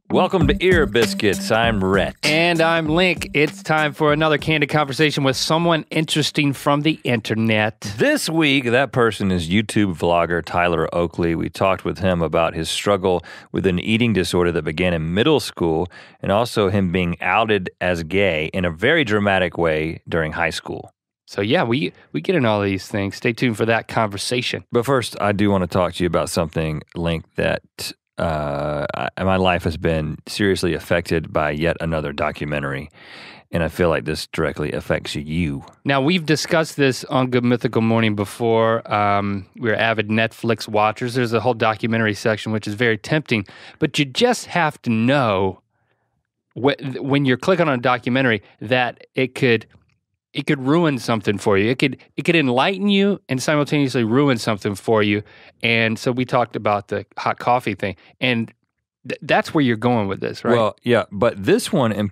Welcome to Ear Biscuits. I'm Rhett. And I'm Link. It's time for another candid conversation with someone interesting from the internet. This week, that person is YouTube vlogger Tyler Oakley. We talked with him about his struggle with an eating disorder that began in middle school and also him being outed as gay in a very dramatic way during high school. So yeah, we get into all these things. Stay tuned for that conversation. But first, I do want to talk to you about something, Link, that my life has been seriously affected by yet another documentary, and I feel like this directly affects you. Now, we've discussed this on Good Mythical Morning before. We're avid Netflix watchers. There's a whole documentary section, which is very tempting, but you just have to know when you're clicking on a documentary that it could ruin something for you. It could enlighten you and simultaneously ruin something for you. And so we talked about the hot coffee thing, and that's where you're going with this, right? Well, yeah, but this one in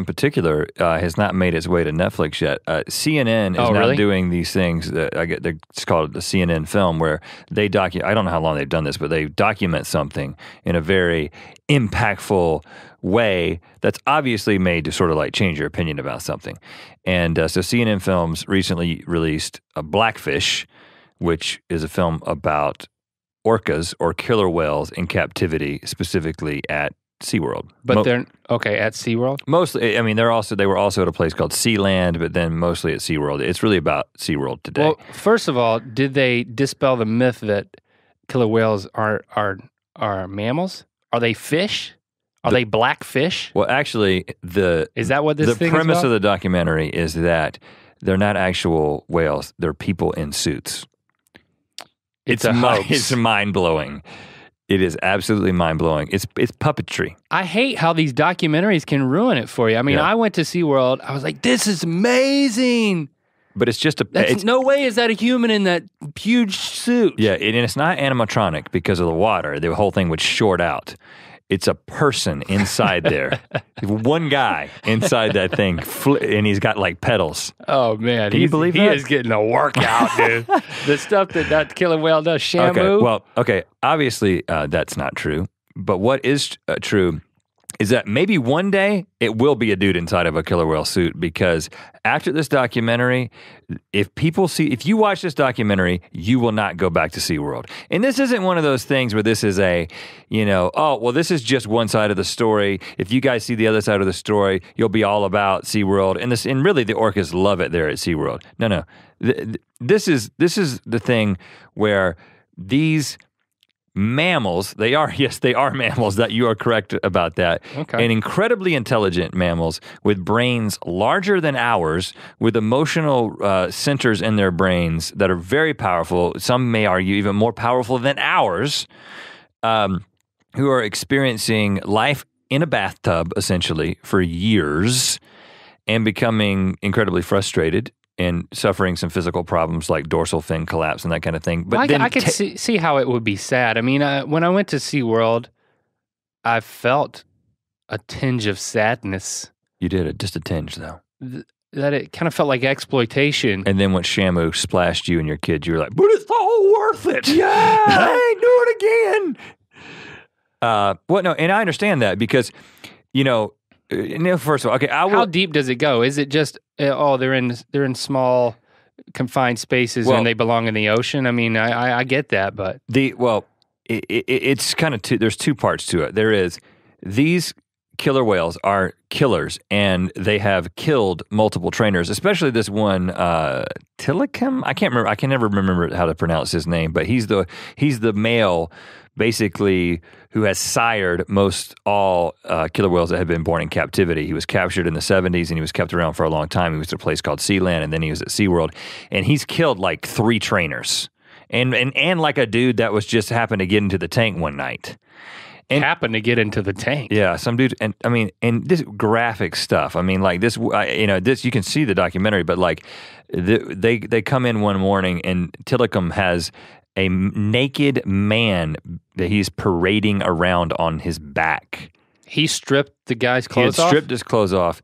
particular has not made its way to Netflix yet. CNN is now doing these things that it's called the CNN film, where they I don't know how long they've done this, but they document something in a very impactful way that's obviously made to sort of like change your opinion about something. And so CNN Films recently released Blackfish, which is a film about orcas or killer whales in captivity, specifically at SeaWorld. But they're at SeaWorld? Mostly, I mean, they were also at a place called Sealand, but then mostly at SeaWorld. It's really about SeaWorld today. Well, first of all, did they dispel the myth that killer whales are mammals? Are they fish? Are they black fish? Well, actually, is that what this thing is about? The premise of the documentary is that they're not actual whales; they're people in suits. It's a hoax. It's mind-blowing. It is absolutely mind-blowing. It's puppetry. I hate how these documentaries can ruin it for you. I mean, I went to SeaWorld. I was like, this is amazing. But it's just no way is that a human in that huge suit. Yeah, and it's not animatronic because of the water. The whole thing would short out. It's a person inside there. One guy inside that thing, and he's got like pedals. Oh, man. Can you believe that? He is getting a workout, dude. The stuff that killer whale does, Shamu. Okay. Obviously, that's not true. But what is true is that maybe one day it will be a dude inside of a killer whale suit, because after this documentary, if you watch this documentary, you will not go back to SeaWorld. And this isn't one of those things where this is this is just one side of the story. If you guys see the other side of the story, you'll be all about SeaWorld. And really the orcas love it there at SeaWorld. No. This is the thing where these mammals, they are mammals, that you are correct about that. Okay. And incredibly intelligent mammals with brains larger than ours, with emotional centers in their brains that are very powerful. Some may argue even more powerful than ours, who are experiencing life in a bathtub essentially for years and becoming incredibly frustrated and suffering some physical problems like dorsal fin collapse and that kind of thing. But I could see how it would be sad. I mean, when I went to SeaWorld, I felt a tinge of sadness. You did, just a tinge though. That it kind of felt like exploitation. And then when Shamu splashed you and your kids, you were like, but it's all worth it. Yeah! I ain't doing it again. No, and I understand that because, first of all, okay, how deep does it go? Is it just they're in small confined spaces and they belong in the ocean? I mean, I get that, but it's kind of there's two parts to it. There is these killer whales are killers, and they have killed multiple trainers, especially this one Tilikum. I can't remember. I can never remember how to pronounce his name, but he's the male, basically, who has sired most all killer whales that have been born in captivity. He was captured in the 70s, and he was kept around for a long time. He was at a place called Sealand, and then he was at SeaWorld, and he's killed like 3 trainers, and like a dude that was just happened to get into the tank one night. And happened to get into the tank. Yeah, some dude, and this graphic stuff. I mean, like this, this you can see the documentary, but like they come in one morning and Tilikum has a naked man that he's parading around on his back. He stripped the guy's clothes off? He had stripped his clothes off.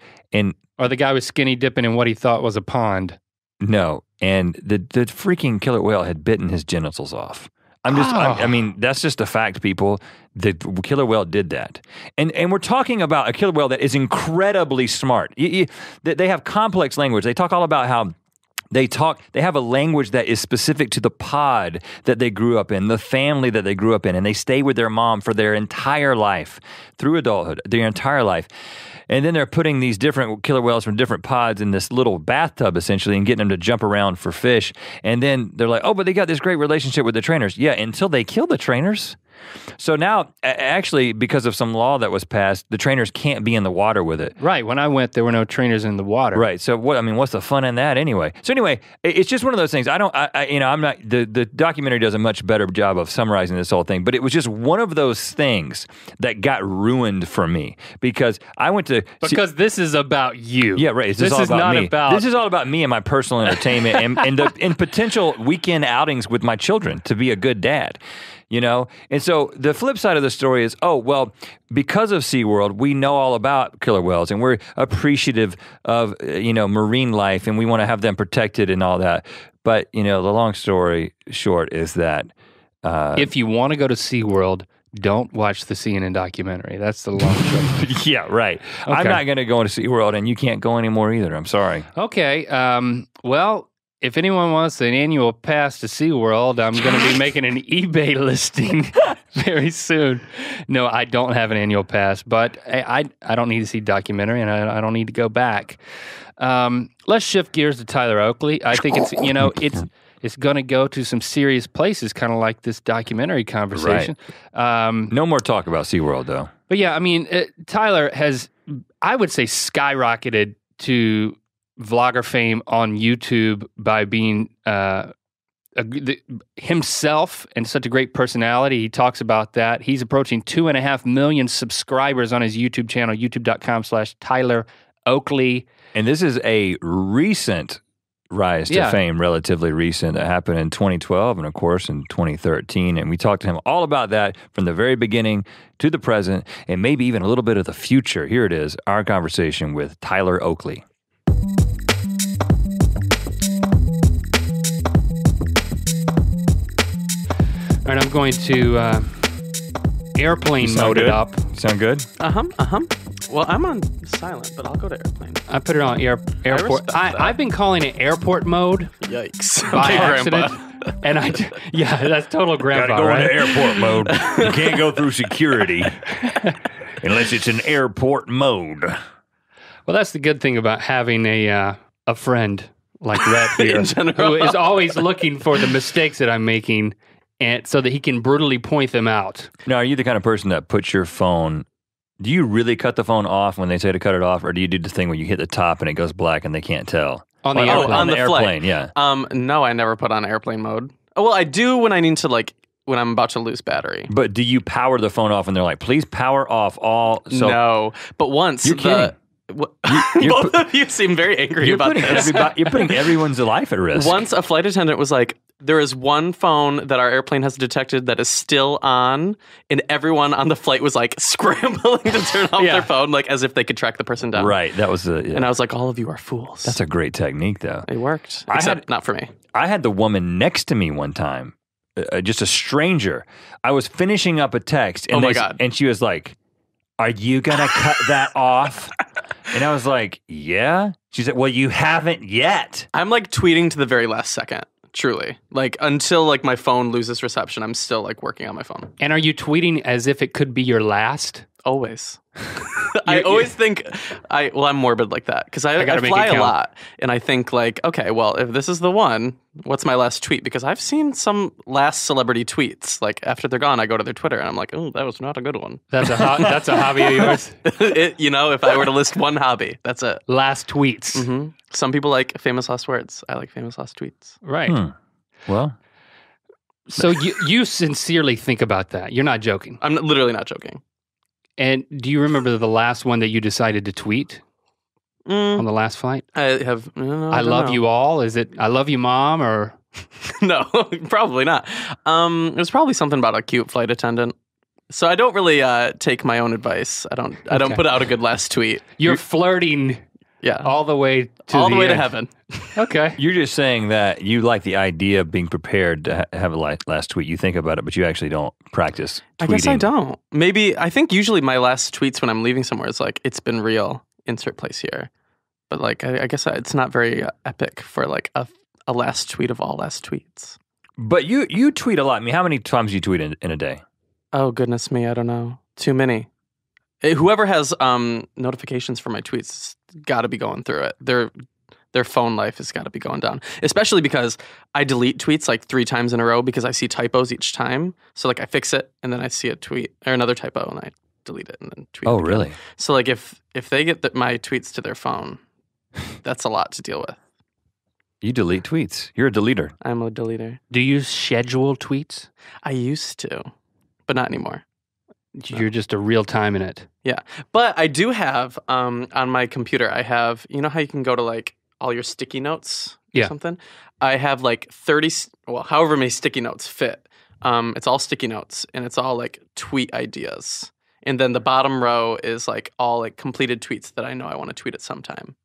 Or the guy was skinny dipping in what he thought was a pond. No, and the freaking killer whale had bitten his genitals off. I mean, that's just a fact, people. The killer whale did that. And we're talking about a killer whale that is incredibly smart. They have complex language. They talk all about how they have a language that is specific to the pod that they grew up in, the family that they grew up in, and they stay with their mom for their entire life, through adulthood, their entire life. And then they're putting these different killer whales from different pods in this little bathtub, essentially, and getting them to jump around for fish. And then they're like, oh, but they got this great relationship with the trainers. Yeah, until they kill the trainers. So now, actually, because of some law that was passed, the trainers can't be in the water with it. Right. When I went, there were no trainers in the water. Right. So what's the fun in that anyway? So anyway, it's just one of those things. I'm not, the documentary does a much better job of summarizing this whole thing, but it was just one of those things that got ruined for me because I went to... Because this is about you. Yeah, right. This is not about... This is all about me and my personal entertainment and potential weekend outings with my children to be a good dad. You know? And so the flip side of the story is, because of SeaWorld, we know all about killer whales and we're appreciative of, marine life and we want to have them protected and all that. But, the long story short is that... if you want to go to SeaWorld, don't watch the CNN documentary. That's the long short. Yeah, right. Okay. I'm not going to go into SeaWorld and you can't go anymore either. I'm sorry. Okay. Well... If anyone wants an annual pass to SeaWorld, I'm going to be making an eBay listing very soon. No, I don't have an annual pass, but I don't need to see documentary, and I don't need to go back. Let's shift gears to Tyler Oakley. I think it's going to go to some serious places, kind of like this documentary conversation. Right. No more talk about SeaWorld, though. But yeah, I mean, Tyler has, I would say, skyrocketed to vlogger fame on YouTube by being himself and such a great personality. He talks about that. He's approaching 2.5 million subscribers on his YouTube channel, youtube.com/Tyler Oakley. And this is a recent rise to fame, relatively recent, that happened in 2012 and, of course, in 2013. And we talked to him all about that from the very beginning to the present and maybe even a little bit of the future. Here it is, our conversation with Tyler Oakley. All right, I'm going to airplane mode it up. Sound good? Well, I'm on silent, but I'll go to airplane. I put it on airport. I've been calling it airport mode. Yikes. By Okay, accident. Grandpa. And that's total grandpa, Gotta go right? into airport mode. You can't go through security unless it's in airport mode. Well, that's the good thing about having a friend like Rhett here, who is always looking for the mistakes that I'm making, and so that he can brutally point them out. Now, are you the kind of person that puts your phone... Do you really cut the phone off when they say to cut it off, or do you do the thing where you hit the top and it goes black and they can't tell? On the airplane. On the airplane, flight. yeah. No, I never put on airplane mode. Well, I do when I need to, when I'm about to lose battery. But do you power the phone off and they're like, please power off all... So No, but once... You're kidding. Both of you seem very angry about this. You're putting everyone's life at risk. Once a flight attendant was like, there is one phone that our airplane has detected that is still on, and everyone on the flight was like scrambling to turn off their phone, as if they could track the person down. Right, that was And I was like, all of you are fools. That's a great technique, though. It worked, except not for me. I had the woman next to me one time, just a stranger. I was finishing up a text, and God. And she was like, are you going to cut that off? And I was like, yeah. She said, well, you haven't yet. I'm tweeting to the very last second, truly. Until my phone loses reception, I'm still working on my phone. And are you tweeting as if it could be your last? Always. I always think, I'm morbid like that because I fly a lot. And I think okay, well, if this is the one, what's my last tweet? Because I've seen some last celebrity tweets. After they're gone, I go to their Twitter and I'm like, oh, that was not a good one. That's a hobby of yours? If I were to list one hobby, that's it. Last tweets. Mm-hmm. Some people like famous last words. I like famous last tweets. Right. Well. So you sincerely think about that. You're not joking. I'm literally not joking. And do you remember the last one that you decided to tweet on the last flight? I have. I love you all. Is it I love you, Mom, or no? Probably not. It was probably something about a cute flight attendant. So I don't really take my own advice. I don't put out a good last tweet. You're flirting Yeah. All the way to all the way end. to heaven. Okay. You're just saying that you like the idea of being prepared to have a last tweet. You think about it, but you actually don't practice tweeting. I guess I don't. Maybe, I think usually my last tweets when I'm leaving somewhere is like, it's been real, insert place here. But like, I guess it's not very epic for like a last tweet of all last tweets. But you tweet a lot. I mean, how many times do you tweet in a day? Oh, goodness me. I don't know. Too many. Whoever has notifications for my tweets got to be going through it. Their phone life has got to be going down. Especially because I delete tweets like 3 times in a row because I see typos each time. So like I fix it and then I see a tweet or another typo and I delete it and then tweet it again. Really? So like if they get my tweets to their phone, that's a lot to deal with. You delete tweets. You're a deleter. I'm a deleter. Do you schedule tweets? I used to, but not anymore. You're just a real time in it. Yeah. But I do have, on my computer, I have, you know how you can go to like all your sticky notes or something? I have like 30, however many sticky notes fit. It's all sticky notes and it's all like tweet ideas. And then the bottom row is like all like completed tweets that I know I want to tweet at some time.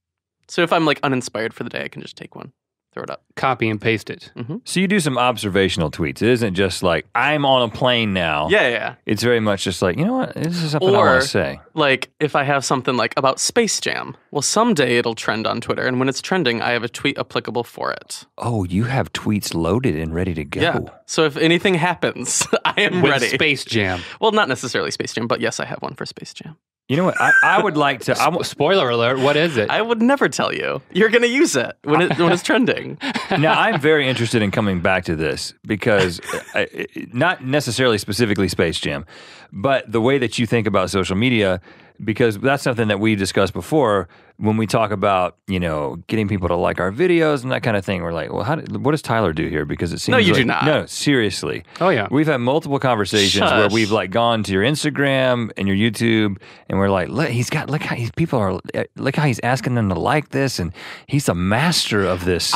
So if I'm like uninspired for the day, I can just take one, throw it up. Copy and paste it. Mm-hmm. So you do some observational tweets. It isn't just like, I'm on a plane now. Yeah. It's very much just like, you know what? This is something I want to say. Like if I have something like about Space Jam, well, someday it'll trend on Twitter. And when it's trending, I have a tweet applicable for it. Oh, you have tweets loaded and ready to go. Yeah. So if anything happens, I am With ready. Space Jam. Well, not necessarily Space Jam, but yes, I have one for Space Jam. You know what? I would like to. Spoiler alert, what is it? I would never tell you. You're going to use it when it's trending. Now, I'm very interested in coming back to this because not necessarily specifically Space Jam, but the way that you think about social media, because that's something that we discussed before when we talk about, you know, getting people to like our videos and that kind of thing. We're like, well, what does Tyler do here? Because it seems No, you like, do not. No, seriously. Oh, yeah. We've had multiple conversations where we've like gone to your Instagram and your YouTube and we're like, look how he's asking them to like this and he's a master of this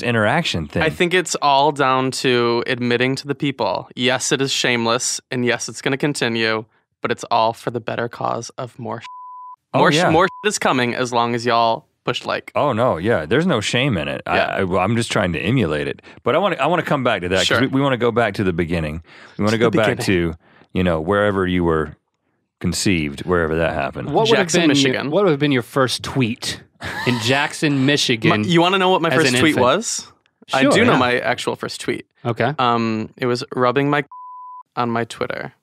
interaction thing. I think it's all down to admitting to the people, yes, it is shameless and yes, it's going to continue, but it's all for the better cause of more More shit is coming as long as y'all push like. Oh no, yeah. There's no shame in it. Yeah. I'm just trying to emulate it. But I want to come back to that because we want to go back to the beginning. We want to go back to, you know, wherever you were conceived, wherever that happened. Jackson, Michigan. What would have been your first tweet in Jackson, Michigan? You want to know what my first tweet was? Sure, I do know my actual first tweet. Okay. It was rubbing my on my Twitter.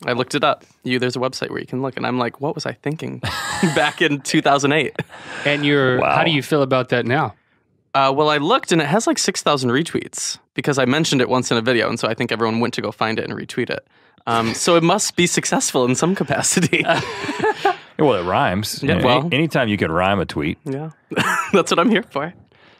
I looked it up. There's a website where you can look, and I'm like, what was I thinking back in 2008? And how do you feel about that now? Well, I looked, and it has like 6,000 retweets because I mentioned it once in a video, and so I think everyone went to go find it and retweet it. So it must be successful in some capacity. Well, it rhymes. Yeah, anytime you can rhyme a tweet. Yeah, that's what I'm here for.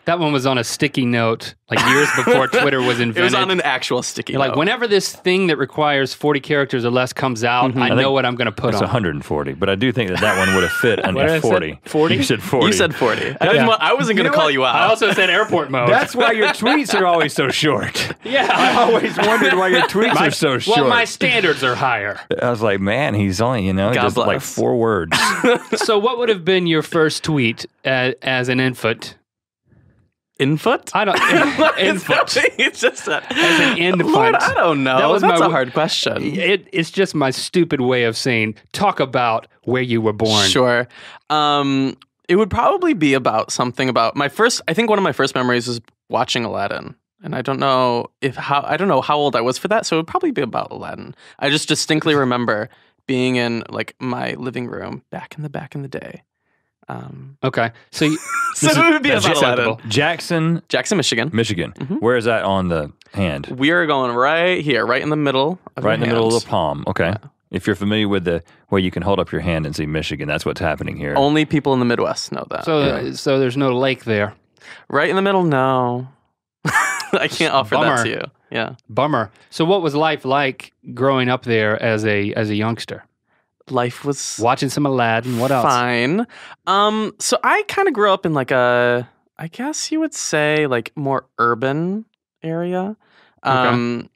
That one was on a sticky note, like years before Twitter was invented. It was on an actual sticky note. Like, whenever this thing that requires 40 characters or less comes out, I know what I'm going to put on. It's 140, but I do think that one would have fit under 40. 40? You said 40. You said 40. I wasn't going to call you out. I also said airport mode. That's why your tweets are always so short. Yeah. I always wondered why your tweets are so short. Well, my standards are higher. I was like, man, he's only, just like 4 words. So what would have been your first tweet as an infant? Infant? I don't. Infant. It's just that. As an infant. Lord, I don't know. That's a hard question. It's just my stupid way of saying, talk about where you were born. Sure. It would probably be about something about I think one of my first memories was watching Aladdin. And I don't know how old I was for that, so it would probably be about Aladdin. I just distinctly remember being in like my living room back in the day. Okay. So it would be about Aladdin. Jackson, Michigan. Mm-hmm. Where is that on the hand? We are going right here, right in the middle of Right in the hands. middle of the palm. Okay. Yeah. If you're familiar with the way you can hold up your hand and see Michigan, that's what's happening here. Only people in the Midwest know that. So there's no lake there. Right in the middle, no. I can't offer that to you. Yeah. Bummer. So what was life like growing up there as a youngster? Life was watching some Aladdin. What else? Fine. So I kind of grew up in like I guess you would say like more urban area. Okay.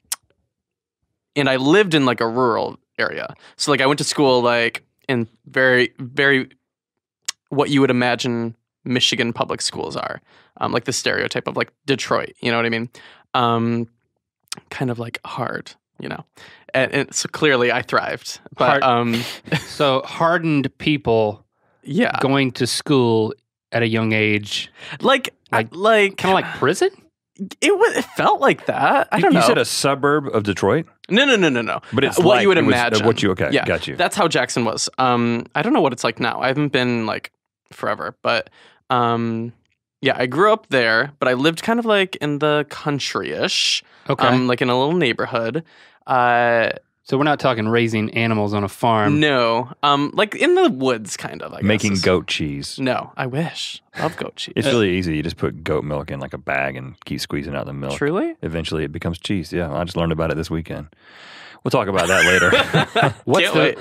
And I lived in like a rural area. So like I went to school like in very, very what you would imagine Michigan public schools are, like the stereotype of like Detroit. You know what I mean? Kind of like hard, you know. And so clearly I thrived. But so hardened people, going to school at a young age, like kind of like prison. It felt like that. I don't know. You said a suburb of Detroit? No. But it's what you would imagine. Got you. That's how Jackson was. I don't know what it's like now. I haven't been like forever, but I grew up there, but I lived kind of like in the country-ish. Okay. Like in a little neighborhood. So we're not talking raising animals on a farm. No. Like in the woods, kind of, I guess. Making goat cheese. No, I wish. Love goat cheese. It's really easy. You just put goat milk in like a bag and keep squeezing out the milk. Truly? Eventually it becomes cheese. Yeah, I just learned about it this weekend. We'll talk about that later.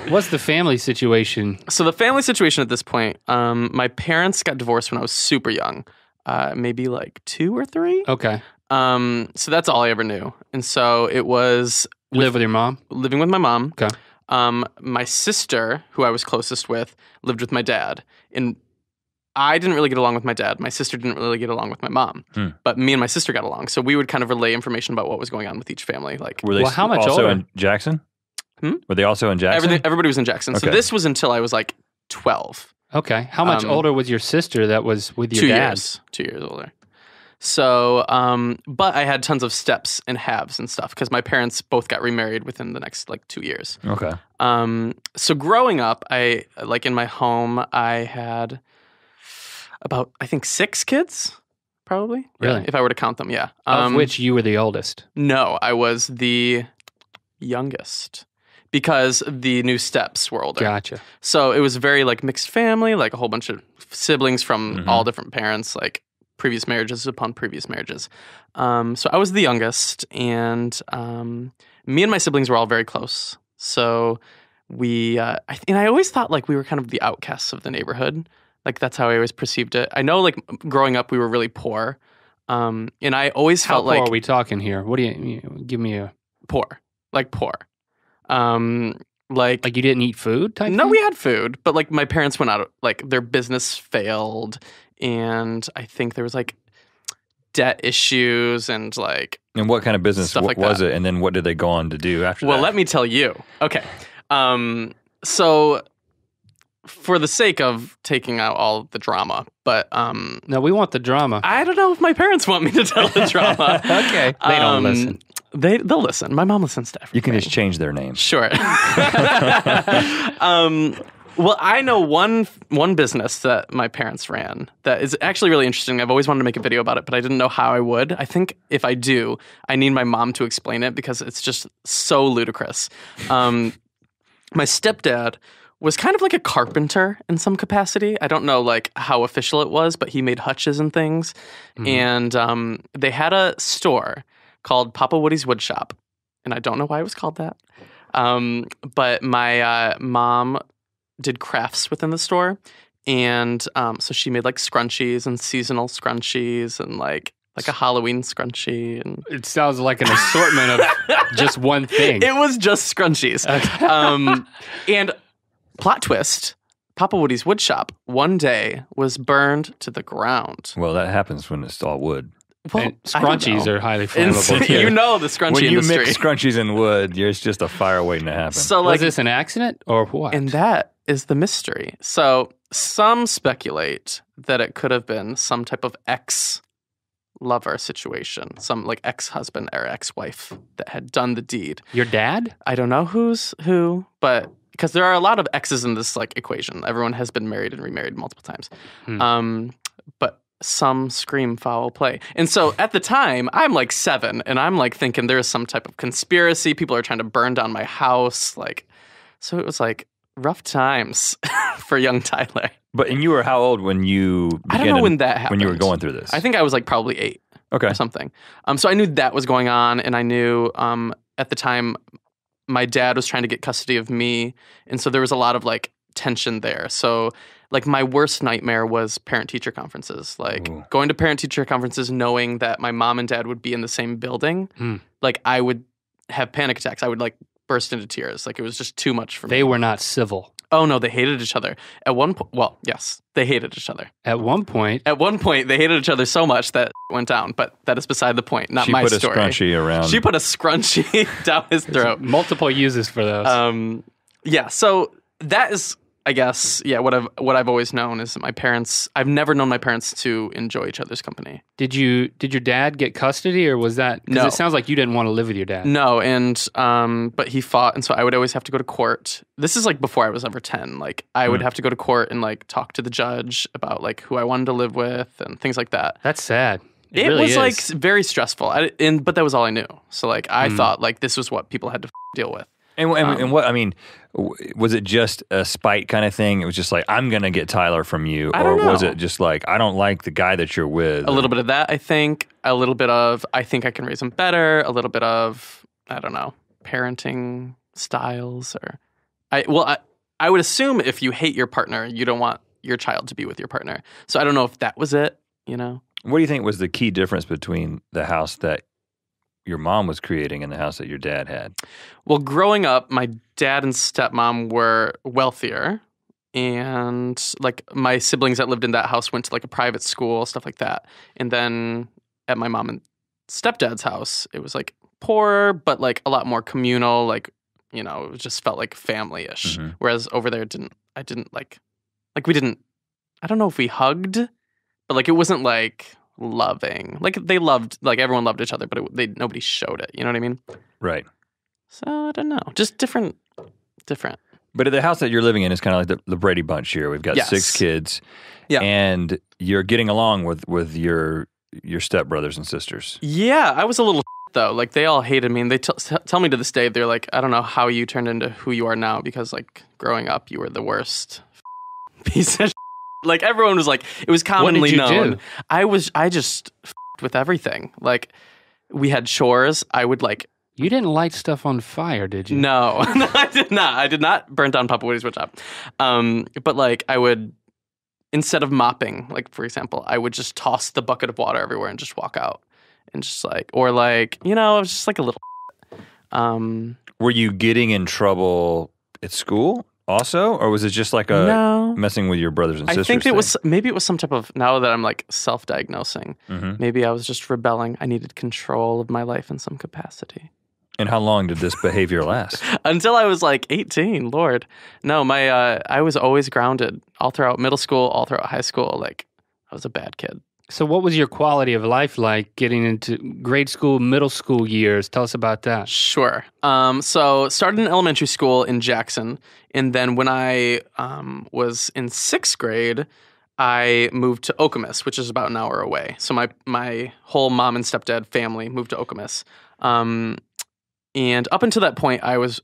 What's the family situation? So the family situation at this point, my parents got divorced when I was super young. Maybe like 2 or 3. Okay. So that's all I ever knew. And so it was... Live with your mom? Living with my mom. Okay. My sister, who I was closest with, lived with my dad. And I didn't really get along with my dad. My sister didn't really get along with my mom. But me and my sister got along. So we would kind of relay information about what was going on with each family. Like, were they how much also older? in Jackson? Were they also in Jackson? Everybody was in Jackson. Okay. So this was until I was like 12. Okay. How much older was your sister that was with your 2 dad? years. 2 years older. So, but I had tons of steps and halves and stuff because my parents both got remarried within the next like 2 years. Okay. So growing up, I like in my home, I had about, I think 6 kids, probably. Really? Yeah, if I were to count them, yeah. Of which you were the oldest? No, I was the youngest because the new steps were older. Gotcha. So it was very like mixed family, like a whole bunch of siblings from all different parents, like previous marriages upon previous marriages. So I was the youngest, and me and my siblings were all very close. So we, I always thought like we were kind of the outcasts of the neighborhood. Like that's how I always perceived it. I know like growing up we were really poor, and I always felt like... How poor are we talking here? What do you give me a... Poor. Like poor. Like you didn't eat food type No, thing? we had food, but like my parents went out, like their business failed, and I think there was like debt issues and like... And what kind of business was it? And then what did they go on to do after that? Well, let me tell you. Okay. So for the sake of taking out all the drama, but... No, we want the drama. I don't know if my parents want me to tell the drama. Okay. They don't listen. They'll listen. My mom listens to everything. You can just change their names. Sure. Well, I know one business that my parents ran that is actually really interesting. I've always wanted to make a video about it, but I didn't know how I would. I think if I do, I need my mom to explain it because it's just so ludicrous. My stepdad was kind of like a carpenter in some capacity. I don't know like how official it was, but he made hutches and things. And they had a store called Papa Woody's Wood Shop. And I don't know why it was called that. But my mom did crafts within the store. And so she made like scrunchies and seasonal scrunchies and like a Halloween scrunchie. And it sounds like an assortment of just one thing. It was just scrunchies. Okay. And plot twist, Papa Woody's Wood Shop one day was burned to the ground. Well, that happens when it's all wood. Well, and scrunchies are highly flammable too. You know the scrunchie when you industry. mix scrunchies and wood, there's just a fire waiting to happen. So, was this an accident or what? And that is the mystery. So some speculate that it could have been some type of ex-lover situation, some like ex-husband or ex-wife that had done the deed. Your dad? I don't know who's who, but because there are a lot of exes in this like equation. Everyone has been married and remarried multiple times. But some scream foul play. And so at the time, I'm like 7 and I'm like thinking there is some type of conspiracy. People are trying to burn down my house. Like, so it was like rough times for young Tyler. And you were how old when you I don't know when that happened. When you were going through this? I think I was like probably 8 or something. So I knew that was going on, and I knew at the time my dad was trying to get custody of me, and so there was a lot of like tension there. So like my worst nightmare was parent-teacher conferences. Like going to parent-teacher conferences knowing that my mom and dad would be in the same building. Like I would have panic attacks. I would like burst into tears. Like it was just too much for me. They were not civil. Oh no, they hated each other. At one point, well, yes, they hated each other. At one point, they hated each other so much that went down, but that is beside the point, not my story. She put a scrunchie around. She put a scrunchie down his throat. Multiple uses for those. Yeah, so that is, I guess, what I've always known is that my parents, I've never known my parents to enjoy each other's company. Did your dad get custody, or was that, because No. it sounds like you didn't want to live with your dad. No, and but he fought, and so I would always have to go to court. This is like before I was ever 10. Like I would have to go to court and like talk to the judge about like who I wanted to live with and things like that. That's sad. It really was is. like very stressful, but that was all I knew. So like I thought like this was what people had to deal with. And what, I mean, was it just a spite kind of thing? It was just like, I'm going to get Tyler from you. I don't know. Was it just like, I don't like the guy that you're with? A little bit of that, I think. A little bit of, I think I can raise him better. A little bit of, I don't know, parenting styles. Or I would assume if you hate your partner, you don't want your child to be with your partner. So I don't know if that was it, you know? What do you think was the key difference between the house that your mom was creating and the house that your dad had? Well, growing up, my dad and stepmom were wealthier, and like my siblings that lived in that house went to like a private school, stuff like that. And then at my mom and stepdad's house, it was like poorer, but like a lot more communal, like, you know, it just felt like family-ish. Mm-hmm. Whereas over there, I don't know if we hugged, but like it wasn't like loving. Like they loved, like everyone loved each other, but nobody showed it. You know what I mean? Right. So I don't know, just different. But the house that you're living in is kind of like the Brady Bunch here. We've got 6 kids, and you're getting along with your stepbrothers and sisters. Yeah, I was a little though. Like they all hated me, and they tell me to this day, they're like, I don't know how you turned into who you are now, because like growing up, you were the worst piece of. Like everyone was like, it was commonly known. What did you do? I just with everything. Like we had chores. I would like. You didn't light stuff on fire, did you? No, I did not. I did not burn down Papa Woody's wood shop. But like I would, instead of mopping, like for example, I would just toss the bucket of water everywhere and just walk out, and just like, or like, you know, it was just like a little. Were you getting in trouble at school also, or was it just like messing with your brothers and sisters? I think maybe it was some type of, now that I'm like self-diagnosing, maybe I was just rebelling. I needed control of my life in some capacity. And how long did this behavior last? Until I was like 18, Lord. No, I was always grounded all throughout middle school, all throughout high school. Like I was a bad kid. So what was your quality of life like getting into grade school, middle school years? Tell us about that. Sure. So started in elementary school in Jackson. And then when I was in 6th grade, I moved to Okemos, which is about an hour away. So my whole mom and stepdad family moved to Okemos. And up until that point, I was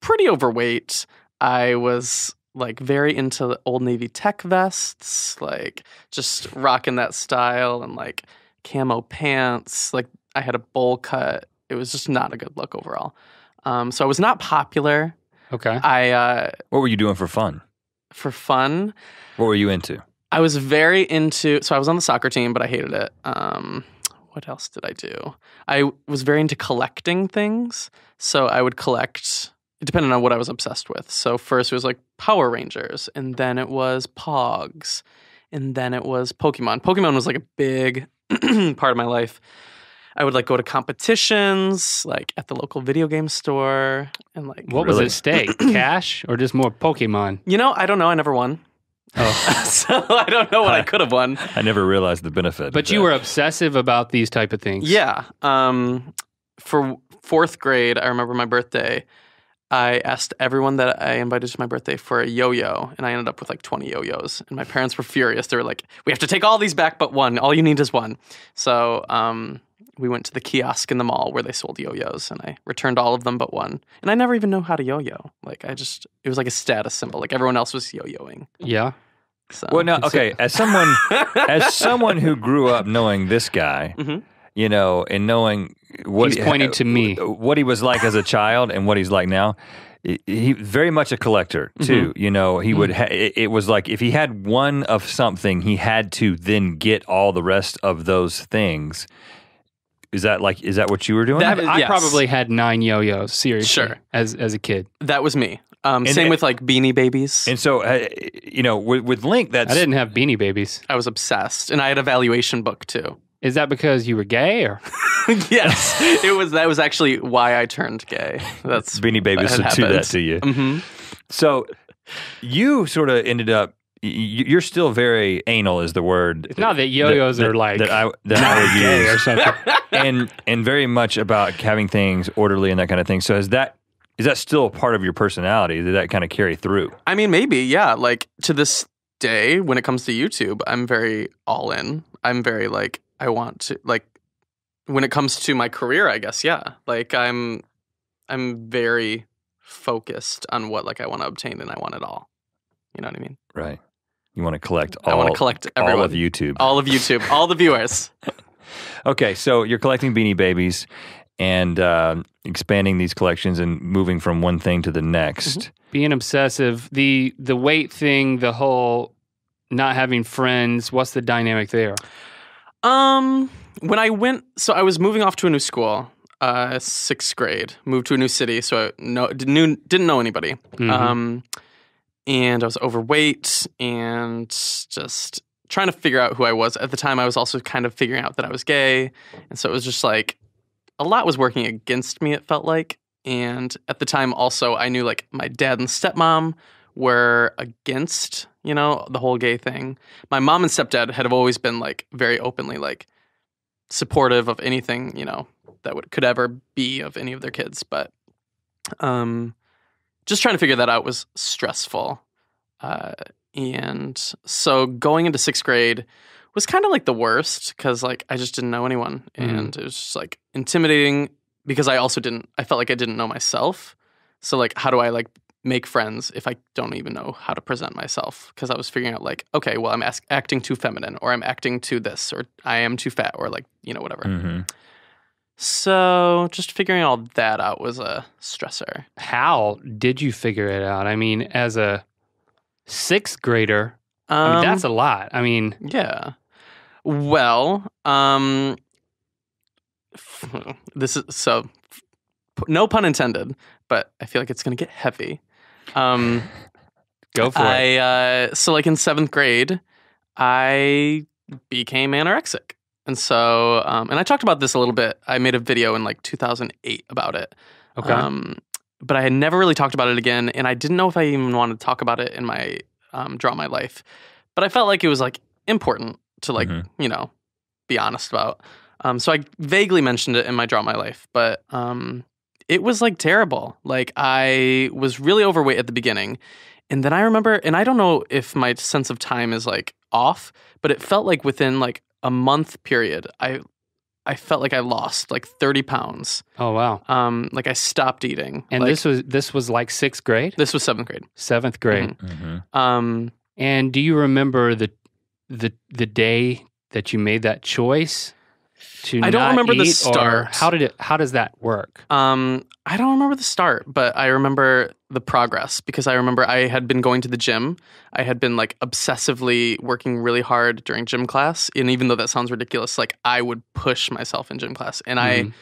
pretty overweight. I was like very into the Old Navy tech vests, like just rocking that style, and like camo pants. Like I had a bowl cut. It was just not a good look overall. So I was not popular. Okay. What were you doing for fun? For fun? What were you into? I was very into, so I was on the soccer team, but I hated it. What else did I do? I was very into collecting things. So I would collect, depending on what I was obsessed with. So first it was like Power Rangers, and then it was Pogs, and then it was Pokemon. Pokemon was like a big part of my life. I would like go to competitions, like at the local video game store, and like. What was at stake? Cash or just more Pokemon? You know, I don't know. I never won. Oh, so I don't know what I could have won. I never realized the benefit. But you were obsessive about these type of things. Yeah. For 4th grade, I remember my birthday. I asked everyone that I invited to my birthday for a yo-yo, and I ended up with like 20 yo-yos. And my parents were furious. They were like, "We have to take all these back but one. All you need is one." So we went to the kiosk in the mall where they sold yo-yos, and I returned all of them but one. And I never even knew how to yo-yo. Like it was like a status symbol. Like everyone else was yo-yoing. Yeah. So, well, now, okay, as someone who grew up knowing this guy, you know, and knowing what he's pointing to me, what he was like as a child and what he's like now, he very much a collector too. You know, he would. It was like if he had one of something, he had to then get all the rest of those things. Is that what you were doing? I probably had 9 yo-yos, seriously, sure. as a kid. That was me. Same with like Beanie Babies. And so, with Link, I didn't have Beanie Babies. I was obsessed, and I had a valuation book too. Is that because you were gay, or? Yes, that was actually why I turned gay. That's Beanie Babies would do that to you. Mm-hmm. So you sort of ended up. You're still very anal, is the word. It's not that yo-yos are like that I would gay use or something, and very much about having things orderly and that kind of thing. So is that still a part of your personality? Did that kind of carry through? I mean, maybe, yeah. Like to this day, when it comes to YouTube, I'm very all in. I'm very like I want to like. When it comes to my career, I guess, yeah. Like I'm very focused on what like I want to obtain, and I want it all. You know what I mean? Right. You want to collect all. I want to collect everyone. All of YouTube. All of YouTube. All the viewers. Okay, so you're collecting Beanie Babies and expanding these collections and moving from one thing to the next. Mm-hmm. Being obsessive, the weight thing, the whole not having friends. What's the dynamic there? When I was moving off to a new school, 6th grade, moved to a new city, so I didn't know anybody. Mm-hmm. And I was overweight and just trying to figure out who I was. At the time, I was also kind of figuring out that I was gay. And so it was just like a lot was working against me, it felt like. And at the time also, I knew like my dad and stepmom were against, the whole gay thing. My mom and stepdad had always been like very openly like supportive of anything, that could ever be of any of their kids. But just trying to figure that out was stressful. And so going into 6th grade was kind of like the worst because like I just didn't know anyone. And it was just like intimidating because I felt like I didn't know myself. So like, how do I like make friends if I don't even know how to present myself? Because I was figuring out like, okay, well, I'm acting too feminine, or I'm acting too this, or I am too fat, or like, whatever. Mm-hmm. So just figuring all that out was a stressor. How did you figure it out? I mean, as a 6th grader, that's a lot. I mean, yeah. Well, this is so no pun intended, but I feel like it's going to get heavy. Go for it. So like in 7th grade, I became anorexic. And so, and I talked about this a little bit. I made a video in like 2008 about it. Okay. But I had never really talked about it again. And I didn't know if I even wanted to talk about it in my Draw My Life. But I felt like it was like important to like, be honest about. So I vaguely mentioned it in my Draw My Life. But it was like terrible. Like I was really overweight at the beginning. And then I remember, and I don't know if my sense of time is like off, but it felt like within like a month period, I felt like I lost like 30 pounds. Oh, wow. Like I stopped eating. And like, this was like 6th grade? This was 7th grade. 7th grade. Mm-hmm. And do you remember the day that you made that choice to I don't not remember eat, the start. How does that work? I don't remember the start, but I remember the progress because I remember I had been going to the gym. I had been like obsessively working really hard during gym class. And even though that sounds ridiculous, like I would push myself in gym class. And I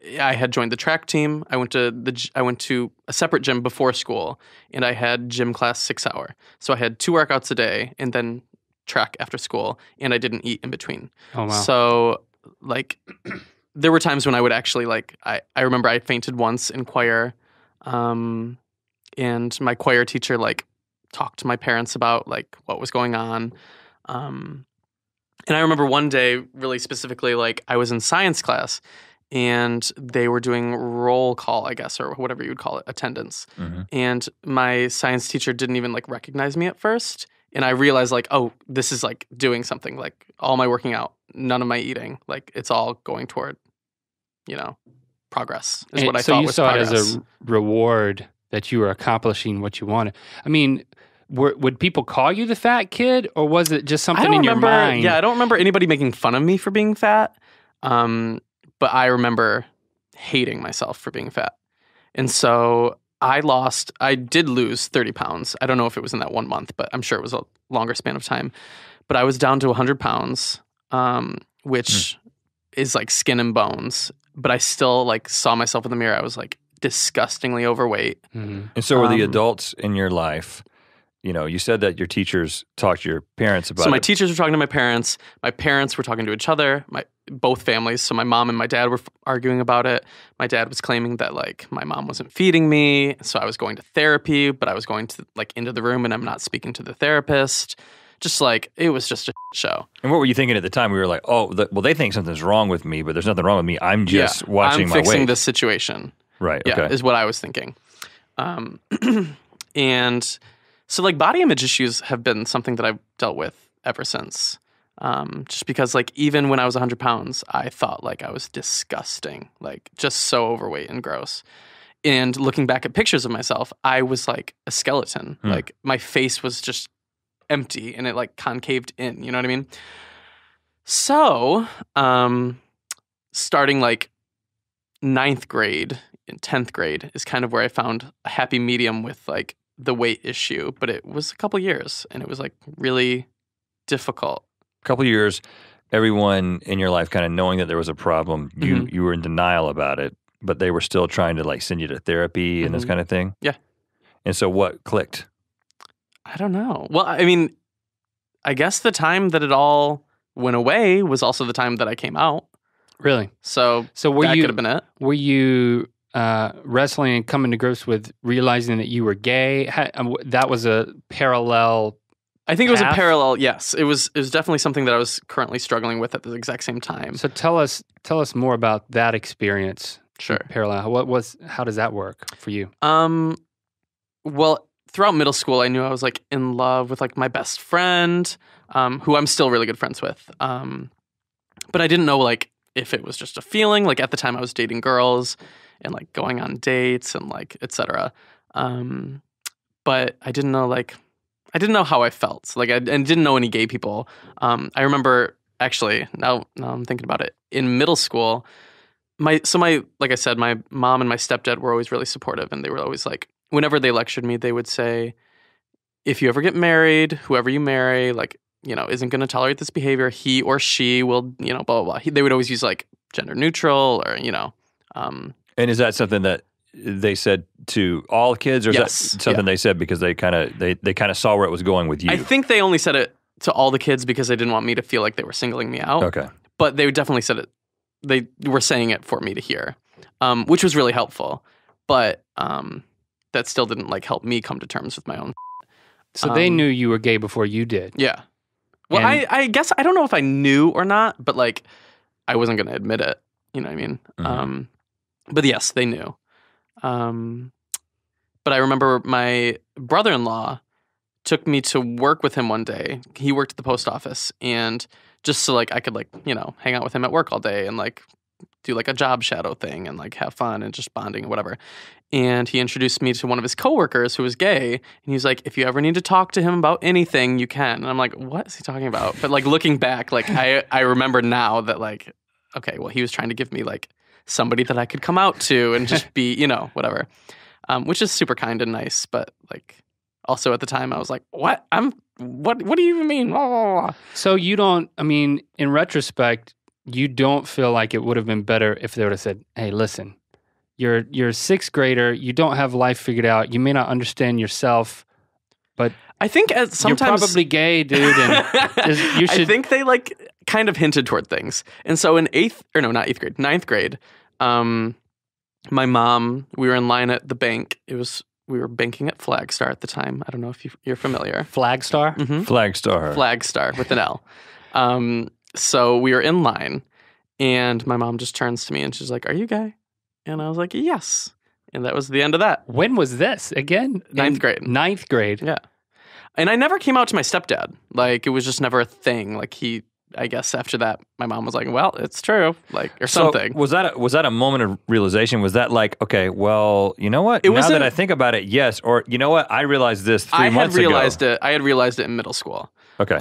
had joined the track team. I went to a separate gym before school, and I had gym class 6 hour. So I had 2 workouts a day and then track after school, and I didn't eat in between. Oh, wow. So like there were times when I would actually like I remember I fainted once in choir, and my choir teacher like talked to my parents about like what was going on. And I remember one day really specifically, like I was in science class and they were doing roll call, I guess, or whatever you would call it, attendance. Mm-hmm. And my science teacher didn't even like recognize me at first. And I realized like, oh, this is like doing something, like all my working out, none of my eating, like it's all going toward, progress is what I thought was progress. So you saw it as a reward that you were accomplishing what you wanted. I mean, would people call you the fat kid, or was it just something in your mind? Yeah, I don't remember anybody making fun of me for being fat. But I remember hating myself for being fat. And so I did lose 30 pounds. I don't know if it was in that 1 month, but I'm sure it was a longer span of time. But I was down to 100 pounds, which is like skin and bones. But I still like saw myself in the mirror. I was like disgustingly overweight. Mm-hmm. And so were the adults in your life. You said that your teachers talked to your parents about it. So my teachers were talking to my parents. My parents were talking to each other, both families. So my mom and my dad were arguing about it. My dad was claiming that, like, my mom wasn't feeding me. So I was going to therapy, but I was going to, like, into the room and I'm not speaking to the therapist. Just like, it was just a show. And what were you thinking at the time? We were like, well, they think something's wrong with me, but there's nothing wrong with me. I'm just watching my weight. I'm fixing this situation. Right, yeah, okay. Is what I was thinking. And so, like, body image issues have been something that I've dealt with ever since. Just because, like, even when I was 100 pounds, I thought, like, I was disgusting, like, just so overweight and gross. And looking back at pictures of myself, I was like a skeleton. Like, my face was just empty and it, like, concaved in, you know what I mean? So, starting, like, 9th grade and 10th grade is kind of where I found a happy medium with, like, the weight issue, but it was a couple years and it was, like, really difficult. A couple years, everyone in your life kind of knowing that there was a problem, you were in denial about it, but they were still trying to, like, send you to therapy and this kind of thing? Yeah. And so what clicked? I don't know. Well, I mean, I guess the time that it all went away was also the time that I came out. Really? So that could have been it. Were you wrestling and coming to grips with realizing that you were gay? That was a parallel I think path? It was a parallel, yes. It was definitely something that I was currently struggling with at the exact same time. So tell us more about that experience. Sure. Parallel. How does that work for you? Well, throughout middle school, I knew I was, like, in love with, like, my best friend, who I'm still really good friends with. But I didn't know, like, if it was just a feeling. Like, at the time I was dating girls and, like, going on dates and, like, etc. But I didn't know how I felt. Like, and didn't know any gay people. I remember, actually, now I'm thinking about it, in middle school, like I said, my mom and my stepdad were always really supportive, and they were always like, whenever they lectured me, they would say, if you ever get married, whoever you marry, like, isn't going to tolerate this behavior, he or she will, blah, blah, blah. They would always use, like, gender neutral or, And is that something that they said to all kids, or is that something they said because they kind of saw where it was going with you? I think they only said it to all the kids because they didn't want me to feel like they were singling me out. Okay. But they definitely said it. They were saying it for me to hear, which was really helpful. But that still didn't, like, help me come to terms with my own. So they knew you were gay before you did. Yeah. Well, I guess I don't know if I knew or not, but, like, I wasn't going to admit it. You know what I mean? Mm-hmm. But yes, they knew. But I remember my brother-in-law took me to work with him one day. He worked at the post office, and just so, like, I could, like, hang out with him at work all day and, like, do, like, a job shadow thing and, like, have fun and just bonding or whatever. And he introduced me to one of his coworkers who was gay, and he was like, if you ever need to talk to him about anything, you can. And I'm like, what is he talking about? But, like, looking back, like, I remember now that, like, okay, well, he was trying to give me, like, somebody that I could come out to and just be, whatever. Which is super kind and nice, but, like, also at the time I was like, what? What do you even mean? So you don't, I mean, in retrospect, you don't feel like it would have been better if they would have said, hey, listen, you're a 6th grader, you don't have life figured out, you may not understand yourself, but I think sometimes you're probably gay, dude, and you should. I think they, like, kind of hinted toward things. And so in 9th grade, my mom, we were in line at the bank. We were banking at Flagstar at the time. I don't know if you're familiar. Flagstar? Mm-hmm. Flagstar with an L. So we were in line, and my mom just turns to me and she's like, are you gay? And I was like, yes. And that was the end of that. When was this again? 9th grade. 9th grade. Yeah. And I never came out to my stepdad. Like, it was just never a thing. Like, I guess after that, my mom was like, well, it's true, like, or something. So was that a moment of realization? Was that like, okay, well, you know what? Now that I think about it, yes. Or, you know what? I realized this 3 months ago. I had realized it in middle school. Okay.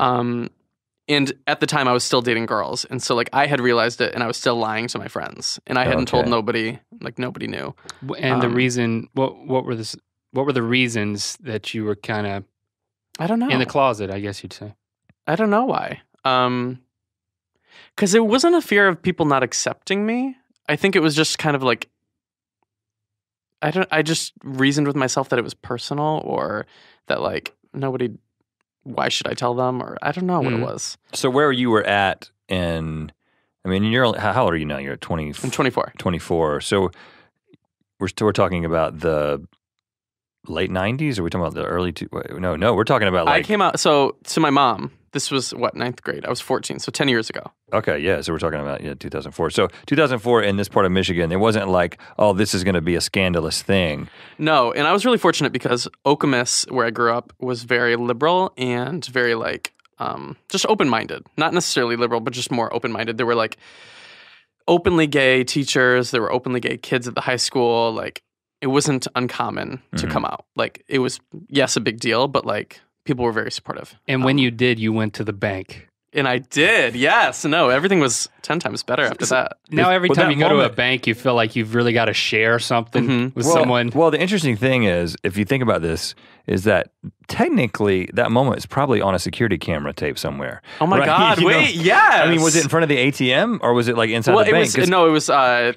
And at the time I was still dating girls. And so, like, I had realized it and I was still lying to my friends. And I hadn't told nobody, like, nobody knew. And the reason, what were the reasons that you were kind of, I don't know, in the closet, I guess you'd say? I don't know why. Because it wasn't a fear of people not accepting me. I think it was just kind of like, I just reasoned with myself that it was personal, or that like why should I tell them? Or I don't know what it was. So where you were at how old are you now? You're at 20. I'm 24. 24. So we're talking about the late 90s, or are we talking about the early No, we're talking about like... I came out, so to my mom, this was ninth grade. I was 14, so 10 years ago. Okay, yeah, so we're talking about 2004. So 2004 in this part of Michigan, it wasn't like, oh, this is going to be a scandalous thing. No, and I was really fortunate because Okemos, where I grew up, was very liberal and very like, just open-minded. Not necessarily liberal, but just more open-minded. There were like openly gay teachers, there were openly gay kids at the high school, like it wasn't uncommon to come out. Like it was, yes, a big deal, but like people were very supportive. And when you did, you went to the bank. And I did, yes. No, everything was 10 times better after that. Now every time you go to a bank, you feel like you've really got to share something with someone. Well, the interesting thing is, if you think about this, is that technically that moment is probably on a security camera tape somewhere. Oh my God, wait, yes! I mean, was it in front of the ATM or was it like inside the bank? It was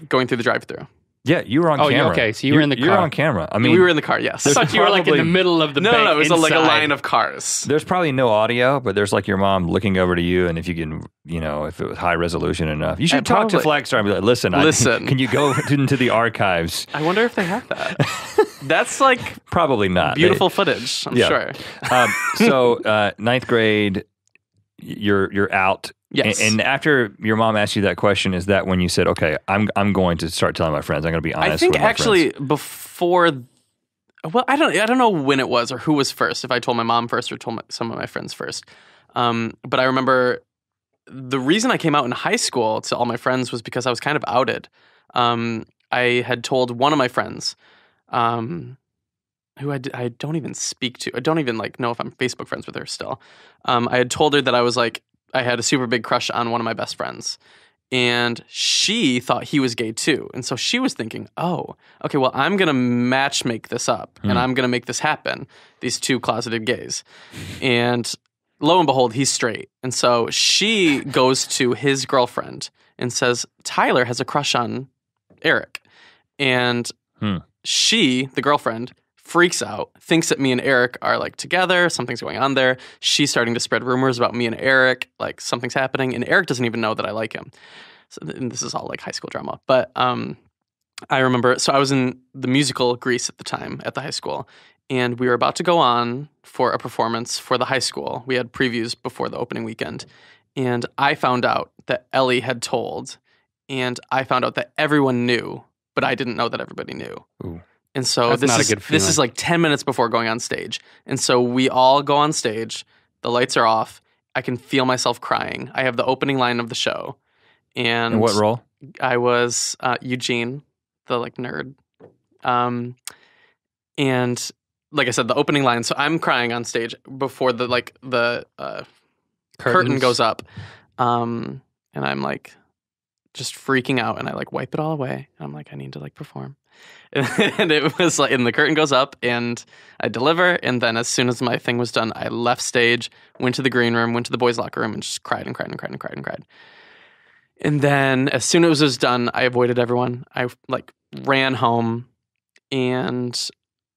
going through the drive-thru. Yeah, you were on camera. Okay, so you were in the car. You were on camera. I mean, we were in the car, yes. I thought you were like in the middle of the bank. No, it was like a line of cars. There's probably no audio, but there's like your mom looking over to you, and if you can, if it was high resolution enough, you should talk to Flagstar and be like, listen, can you go into the archives? I wonder if they have that. That's like probably not. Beautiful footage, I'm sure. So ninth grade, you're out. Yes. And after your mom asked you that question, is that when you said, okay, I'm going to start telling my friends, I'm going to be honest with my friends? I think actually before, well, I don't know when it was or who was first, if I told my mom first or told some of my friends first. But I remember the reason I came out in high school to all my friends was because I was kind of outed. I had told one of my friends, who I don't even speak to. I don't even like know if I'm Facebook friends with her still. I had told her that I was like, I had a super big crush on one of my best friends, and she thought he was gay too. And so she was thinking, oh, okay, well, I'm going to matchmake this up and I'm going to make this happen, these two closeted gays. And lo and behold, he's straight. And so she goes to his girlfriend and says, Tyler has a crush on Eric. And she, the girlfriend, freaks out, thinks that me and Eric are like together, something's going on there. She's starting to spread rumors about me and Eric, like something's happening, and Eric doesn't even know that I like him. So, and this is all like high school drama. But I remember, so I was in the musical Grease at the time at the high school, and we were about to go on for a performance for the high school. We had previews before the opening weekend, and I found out that Ellie had told, and I found out that everyone knew, but I didn't know that everybody knew. Ooh. And so this is like 10 minutes before going on stage. And so we all go on stage. The lights are off. I can feel myself crying. I have the opening line of the show. And what role? I was Eugene, the like nerd. And like I said, the opening line. So I'm crying on stage before the curtain goes up. And I'm like just freaking out, and I like wipe it all away. And I'm like, I need to like perform. And it was like, and the curtain goes up, and I deliver. And then as soon as my thing was done, I left stage, went to the green room, went to the boys' locker room, and just cried and cried and cried and cried and cried. And then as soon as it was done, I avoided everyone. I like ran home, and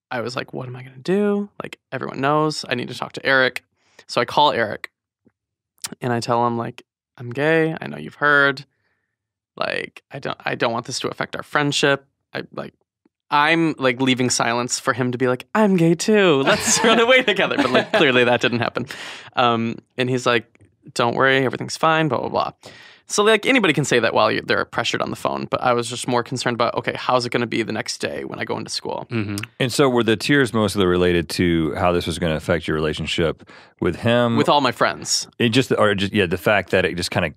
I was like, what am I going to do? Like, everyone knows I need to talk to Eric. So I call Eric, and I tell him like, I'm gay. I know you've heard. Like, I don't want this to affect our friendship. I'm like leaving silence for him to be like, I'm gay too. Let's run away together. But like clearly that didn't happen. And he's like, don't worry, everything's fine, blah, blah, blah. So like anybody can say that while they're pressured on the phone. But I was just more concerned about, okay, how's it going to be the next day when I go into school? Mm-hmm. And so were the tears mostly related to how this was going to affect your relationship with him? With all my friends. The fact that it just kind of,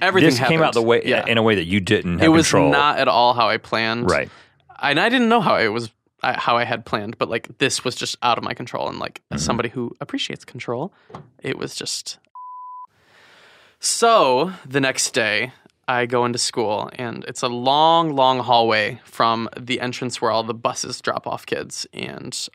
everything came out the way in a way that you didn't have control. It was not at all how I planned. Right. And I didn't know how I had planned, but like this was just out of my control. And like as somebody who appreciates control, it was just. So the next day I go into school, and it's a long, long hallway from the entrance where all the buses drop off kids and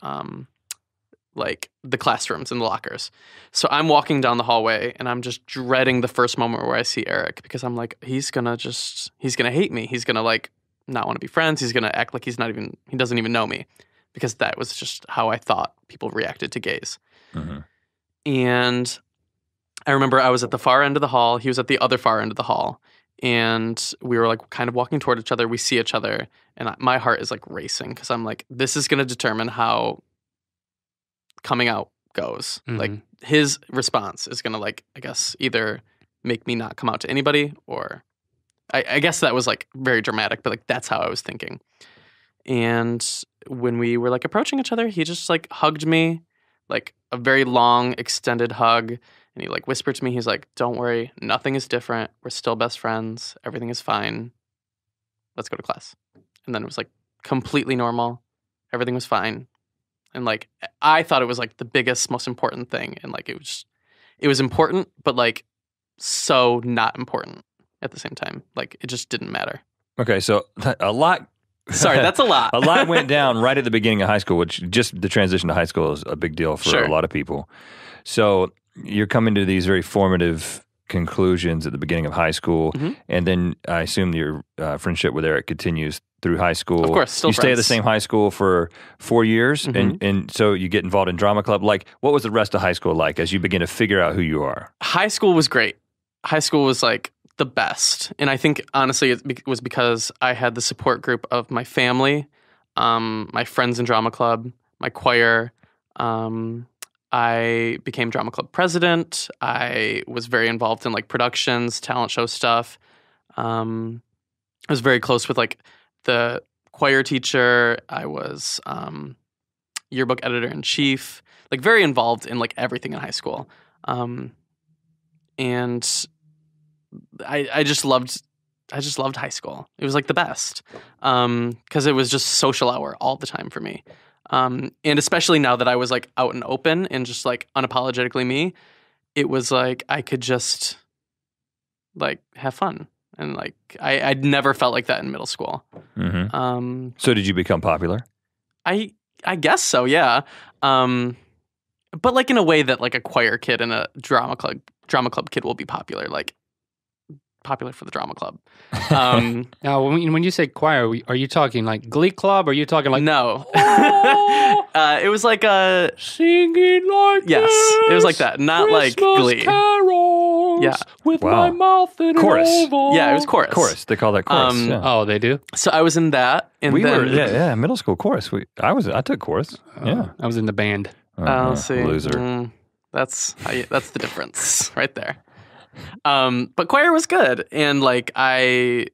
like the classrooms and the lockers. So I'm walking down the hallway, and I'm just dreading the first moment where I see Eric, because I'm like, he's gonna hate me. He's gonna like not want to be friends. He's going to act like he doesn't even know me, because that was just how I thought people reacted to gays. Mm-hmm. And I remember I was at the far end of the hall. He was at the other far end of the hall. And we were like kind of walking toward each other. We see each other. And my heart is like racing, because I'm like, this is going to determine how coming out goes. Mm-hmm. Like his response is going to like, I guess, either make me not come out to anybody, or I guess that was like very dramatic, but like that's how I was thinking. And when we were like approaching each other, he just like hugged me, like a very long extended hug. And he like whispered to me, he's like, don't worry, nothing is different. We're still best friends. Everything is fine. Let's go to class. And then it was like completely normal. Everything was fine. And like, I thought it was like the biggest, most important thing. And like, it was important, but like so not important at the same time. Like it just didn't matter. Okay. So a lot. Sorry, that's a lot. A lot went down right at the beginning of high school, which just the transition to high school is a big deal for a lot of people. So you're coming to these very formative conclusions at the beginning of high school, and then I assume your friendship with Eric continues through high school. Of course, still you friends. stay at the same high school for 4 years, and so you get involved in drama club. Like, what was the rest of high school like as you begin to figure out who you are? High school was great. High school was like the best, and I think honestly it was because I had the support group of my family, my friends in drama club, my choir. I became drama club president. I was very involved in like productions, talent show stuff. I was very close with like the choir teacher. I was yearbook editor in chief. Like very involved in like everything in high school. And I just loved high school. It was like the best because it was just social hour all the time for me. And especially now that I was like out and open and just like unapologetically me, it was like I could just like have fun. And like I'd never felt like that in middle school. Mm-hmm. So did you become popular? I guess so, yeah. But like in a way that like a choir kid and a drama club kid will be popular, like popular for the drama club. Now, when you say choir, are you talking like Glee Club? Or are you talking like no? It was like singing like it was like that, not Christmas like Glee. Carols with my mouth in chorus. an oval. Yeah, it was chorus. Chorus. They call that chorus. Yeah. Oh, they do. So I was in that, and We then were middle school chorus. I took chorus. Yeah, I was in the band. Let's see. Loser. That's the difference right there. But choir was good, and like I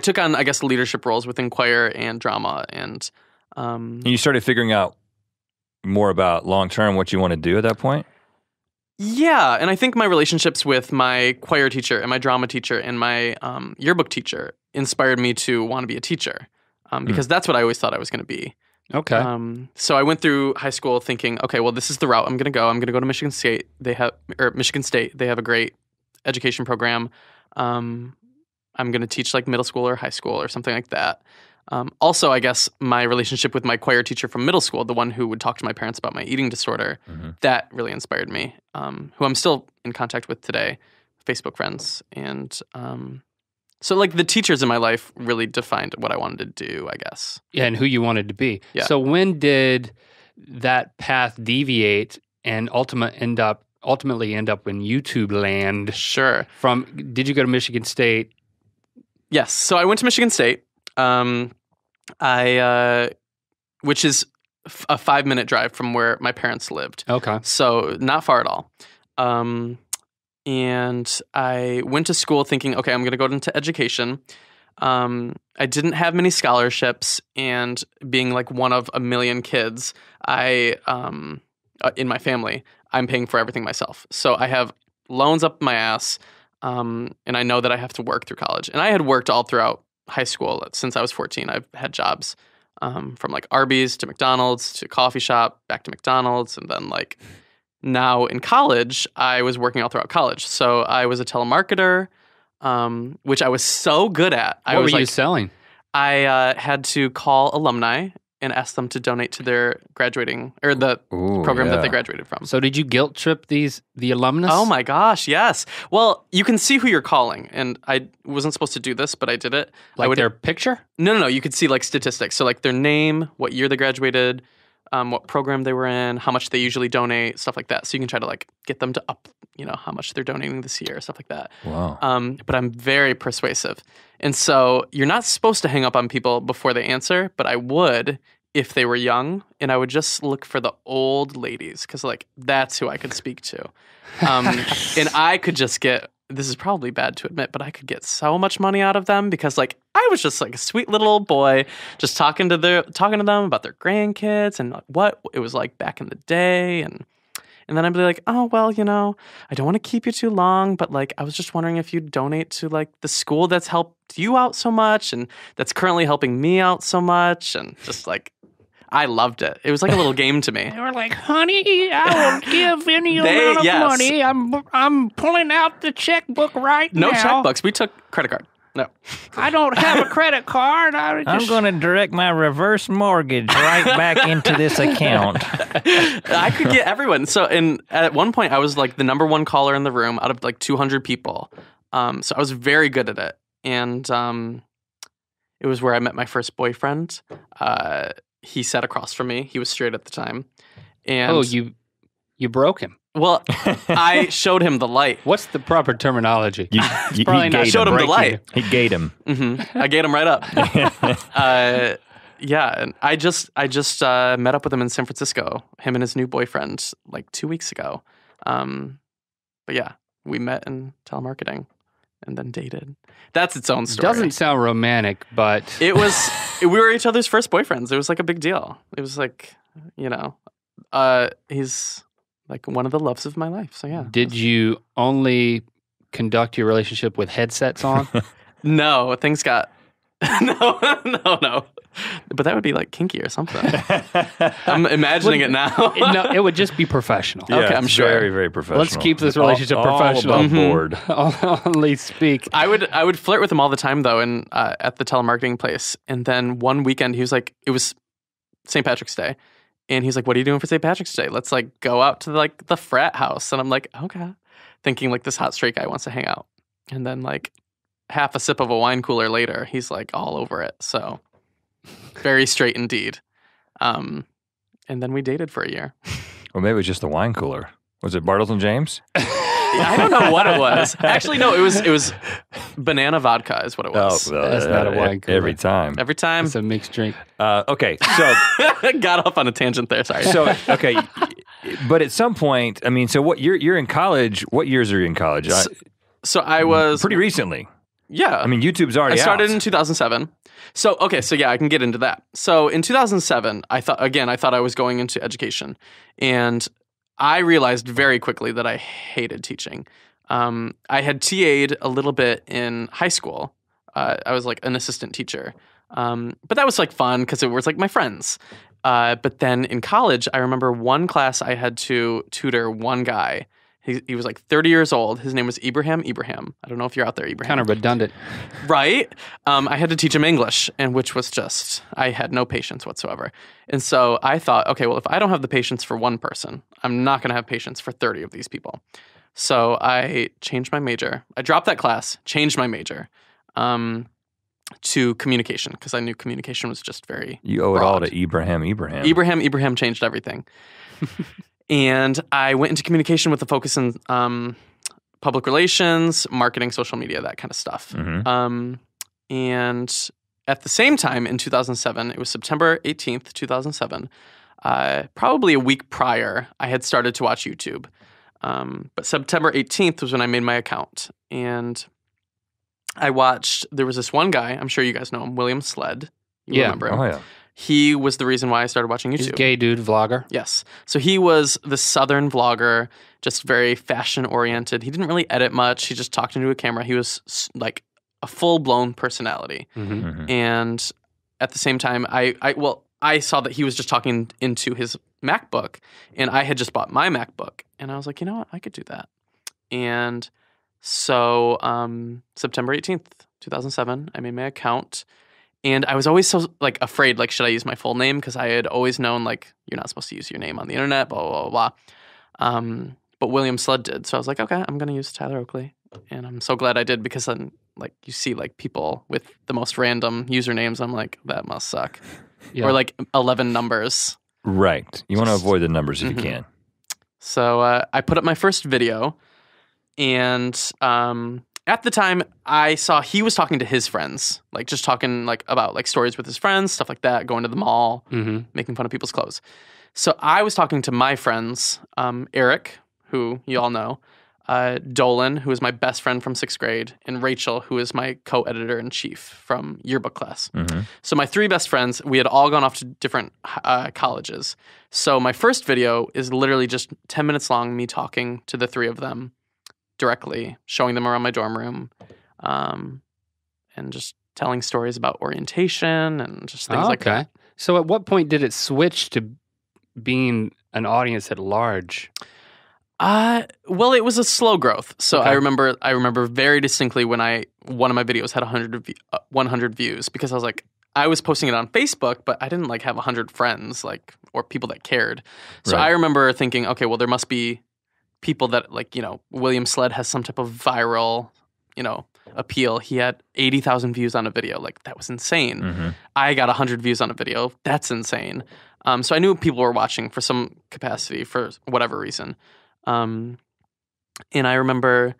took on, I guess, leadership roles within choir and drama, and you started figuring out more about long term what you want to do at that point. Yeah, and I think my relationships with my choir teacher and my drama teacher and my yearbook teacher inspired me to want to be a teacher, because that's what I always thought I was going to be. Okay. So I went through high school thinking, okay, well, this is the route I'm going to go. I'm going to go to Michigan State. Michigan State. They have a great education program. I'm going to teach like middle school or high school or something like that. Also, I guess my relationship with my choir teacher from middle school, the one who would talk to my parents about my eating disorder, that really inspired me. Who I'm still in contact with today, Facebook friends, and so like the teachers in my life really defined what I wanted to do, I guess. Yeah, and who you wanted to be. Yeah. So when did that path deviate and ultimately end up in YouTube land? Sure. Did you go to Michigan State? Yes. So I went to Michigan State. Which is a 5-minute drive from where my parents lived. Okay. So not far at all. And I went to school thinking, okay, I'm going to go into education. I didn't have many scholarships, and being like one of a million kids, in my family, I'm paying for everything myself. So I have loans up my ass, and I know that I have to work through college. And I had worked all throughout high school since I was 14. I've had jobs from like Arby's to McDonald's to coffee shop, back to McDonald's, and then like now in college, I was working all throughout college. So I was a telemarketer, which I was so good at. What were you selling? I had to call alumni and ask them to donate to their graduating or the program that they graduated from. So did you guilt trip the alumnus? Oh my gosh, yes. Well, you can see who you're calling, and I wasn't supposed to do this, but I did it. Like their picture? No. You could see like statistics. So like their name, what year they graduated, what program they were in, how much they usually donate, stuff like that. So you can try to like get them to up, how much they're donating this year, stuff like that. Wow. But I'm very persuasive. And so you're not supposed to hang up on people before they answer, but I would if they were young, and I would just look for the old ladies because like that's who I could speak to. And I could just get, this is probably bad to admit, but I could get so much money out of them because like I was just like a sweet little old boy just talking to them about their grandkids and what it was like back in the day. And then I'd be like, oh, well, I don't want to keep you too long, but like I was just wondering if you'd donate to like the school that's helped you out so much and that's currently helping me out so much. And just like, I loved it. It was like a little game to me. They were like, honey, I will give any amount of money. I'm pulling out the checkbook right now. No checkbooks. We took credit card. No. I don't have a credit card. I'm going to direct my reverse mortgage right back into this account. I could get everyone. So at one point, I was like the number one caller in the room out of like 200 people. So I was very good at it. And it was where I met my first boyfriend. He sat across from me. He was straight at the time. And you broke him. Well, I showed him the light. What's the proper termetology? You probably not showed him the light. He gate him. Mm-hmm. I gate him right up. And I just met up with him in San Francisco. Him and his new boyfriend like 2 weeks ago. But yeah, we met in telemarketing and then dated. That's its own story. Doesn't sound romantic, but it was. We were each other's first boyfriends. It was like a big deal. It was like he's like one of the loves of my life. So yeah. Did you only conduct your relationship with headsets on? No, things got no. But that would be like kinky or something. I'm imagining it now. No, it would just be professional. Yeah, okay, I'm sure. Very, very professional. Let's keep this relationship professional. All above board. Only speak. I would flirt with him all the time though, and at the telemarketing place. And then one weekend, he was like, it was St. Patrick's Day. And he's like, what are you doing for St. Patrick's Day? Let's like go out to like the frat house. And I'm like, okay. Thinking like this hot straight guy wants to hang out. And then like half a sip of a wine cooler later, he's like all over it. So very straight indeed. And then we dated for a year. Or maybe it was just the wine cooler. Was it Bartles and James? I don't know what it was. Actually, no, it was banana vodka is what it was. Oh, well, that's not a wine cooler. Every time. Every time. It's a mixed drink. Okay, so got off on a tangent there. Sorry. So okay, but at some point, I mean, so what? You're in college. What years are you in college? So I was pretty recently. Yeah. I mean, YouTube's already I started out. in 2007. So yeah, I can get into that. So in 2007, I thought I was going into education, and I realized very quickly that I hated teaching. I had TA'd a little bit in high school. I was like an assistant teacher. But that was like fun because it was like my friends. But then in college, I remember one class I had to tutor one guy. He was like 30 years old. His name was Ibrahim. I don't know if you're out there, Ibrahim. Kind of redundant. Right? I had to teach him English, and which was just, I had no patience whatsoever. And so I thought, okay, well, if I don't have the patience for one person, I'm not going to have patience for 30 of these people. So I changed my major. I dropped that class, changed my major to communication because I knew communication was just very You owe broad. it all to Ibrahim. Ibrahim changed everything. And I went into communication with a focus on public relations, marketing, social media, that kind of stuff. Mm-hmm. And at the same time, in 2007, it was September 18th, 2007, probably a week prior, I had started to watch YouTube. But September 18th was when I made my account. And I watched, there was this one guy, I'm sure you guys know him, William Sled. You remember him. Oh, yeah. He was the reason why I started watching YouTube. He's a gay dude vlogger. Yes. So he was the Southern vlogger, just very fashion-oriented. He didn't really edit much. He just talked into a camera. He was like a full-blown personality. Mm-hmm. Mm-hmm. And at the same time, I saw that he was just talking into his MacBook, and I had just bought my MacBook. And I was like, you know what? I could do that. And so September 18th, 2007, I made my account. And I was always so like afraid, like, should I use my full name? Because I had always known, like, you're not supposed to use your name on the internet, blah, blah, blah, blah. But William Sled did. So I was like, okay, I'm going to use Tyler Oakley. And I'm so glad I did, because then, like, you see, like, people with the most random usernames. I'm like, that must suck. Yeah. Or, like, 11 numbers. Right. You want to avoid the numbers if you can. So I put up my first video, and at the time, I saw he was talking to his friends, like just talking like about like stories with his friends, stuff like that, going to the mall, making fun of people's clothes. So I was talking to my friends, Eric, who you all know, Dolan, who is my best friend from 6th grade, and Rachel, who is my co-editor-in-chief from yearbook class. So my 3 best friends, we had all gone off to different colleges. So my first video is literally just 10 minutes long, me talking to the 3 of them directly, showing them around my dorm room, and just telling stories about orientation and just things like that. So at what point did it switch to being an audience at large? Well, it was a slow growth. So I remember very distinctly when one of my videos had 100 views, because I was like, I was posting it on Facebook, but I didn't like have 100 friends, like, or people that cared. So I remember thinking, okay, well, there must be people that, like, you know, William Sled has some type of viral, you know, appeal. He had 80,000 views on a video. Like, that was insane. I got 100 views on a video. That's insane. So I knew people were watching for some capacity for whatever reason. And I remember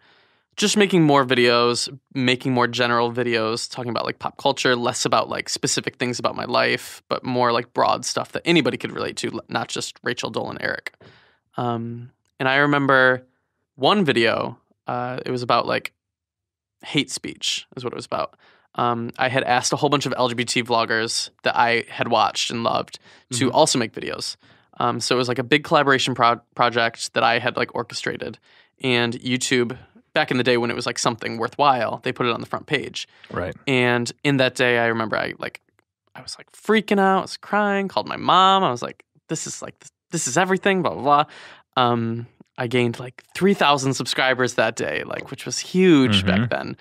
just making more videos, making more general videos, talking about like pop culture, less about like specific things about my life, but more like broad stuff that anybody could relate to, not just Rachel, Dolan, Eric. And I remember one video, it was about like hate speech is what it was about. I had asked a whole bunch of LGBT vloggers that I had watched and loved to also make videos. So it was like a big collaboration project that I had like orchestrated. And YouTube, back in the day when it was like something worthwhile, they put it on the front page. Right. And in that day, I remember I was like freaking out, I was crying, called my mom. I was like, this is everything, blah, blah, blah. I gained like 3,000 subscribers that day, like, which was huge back then.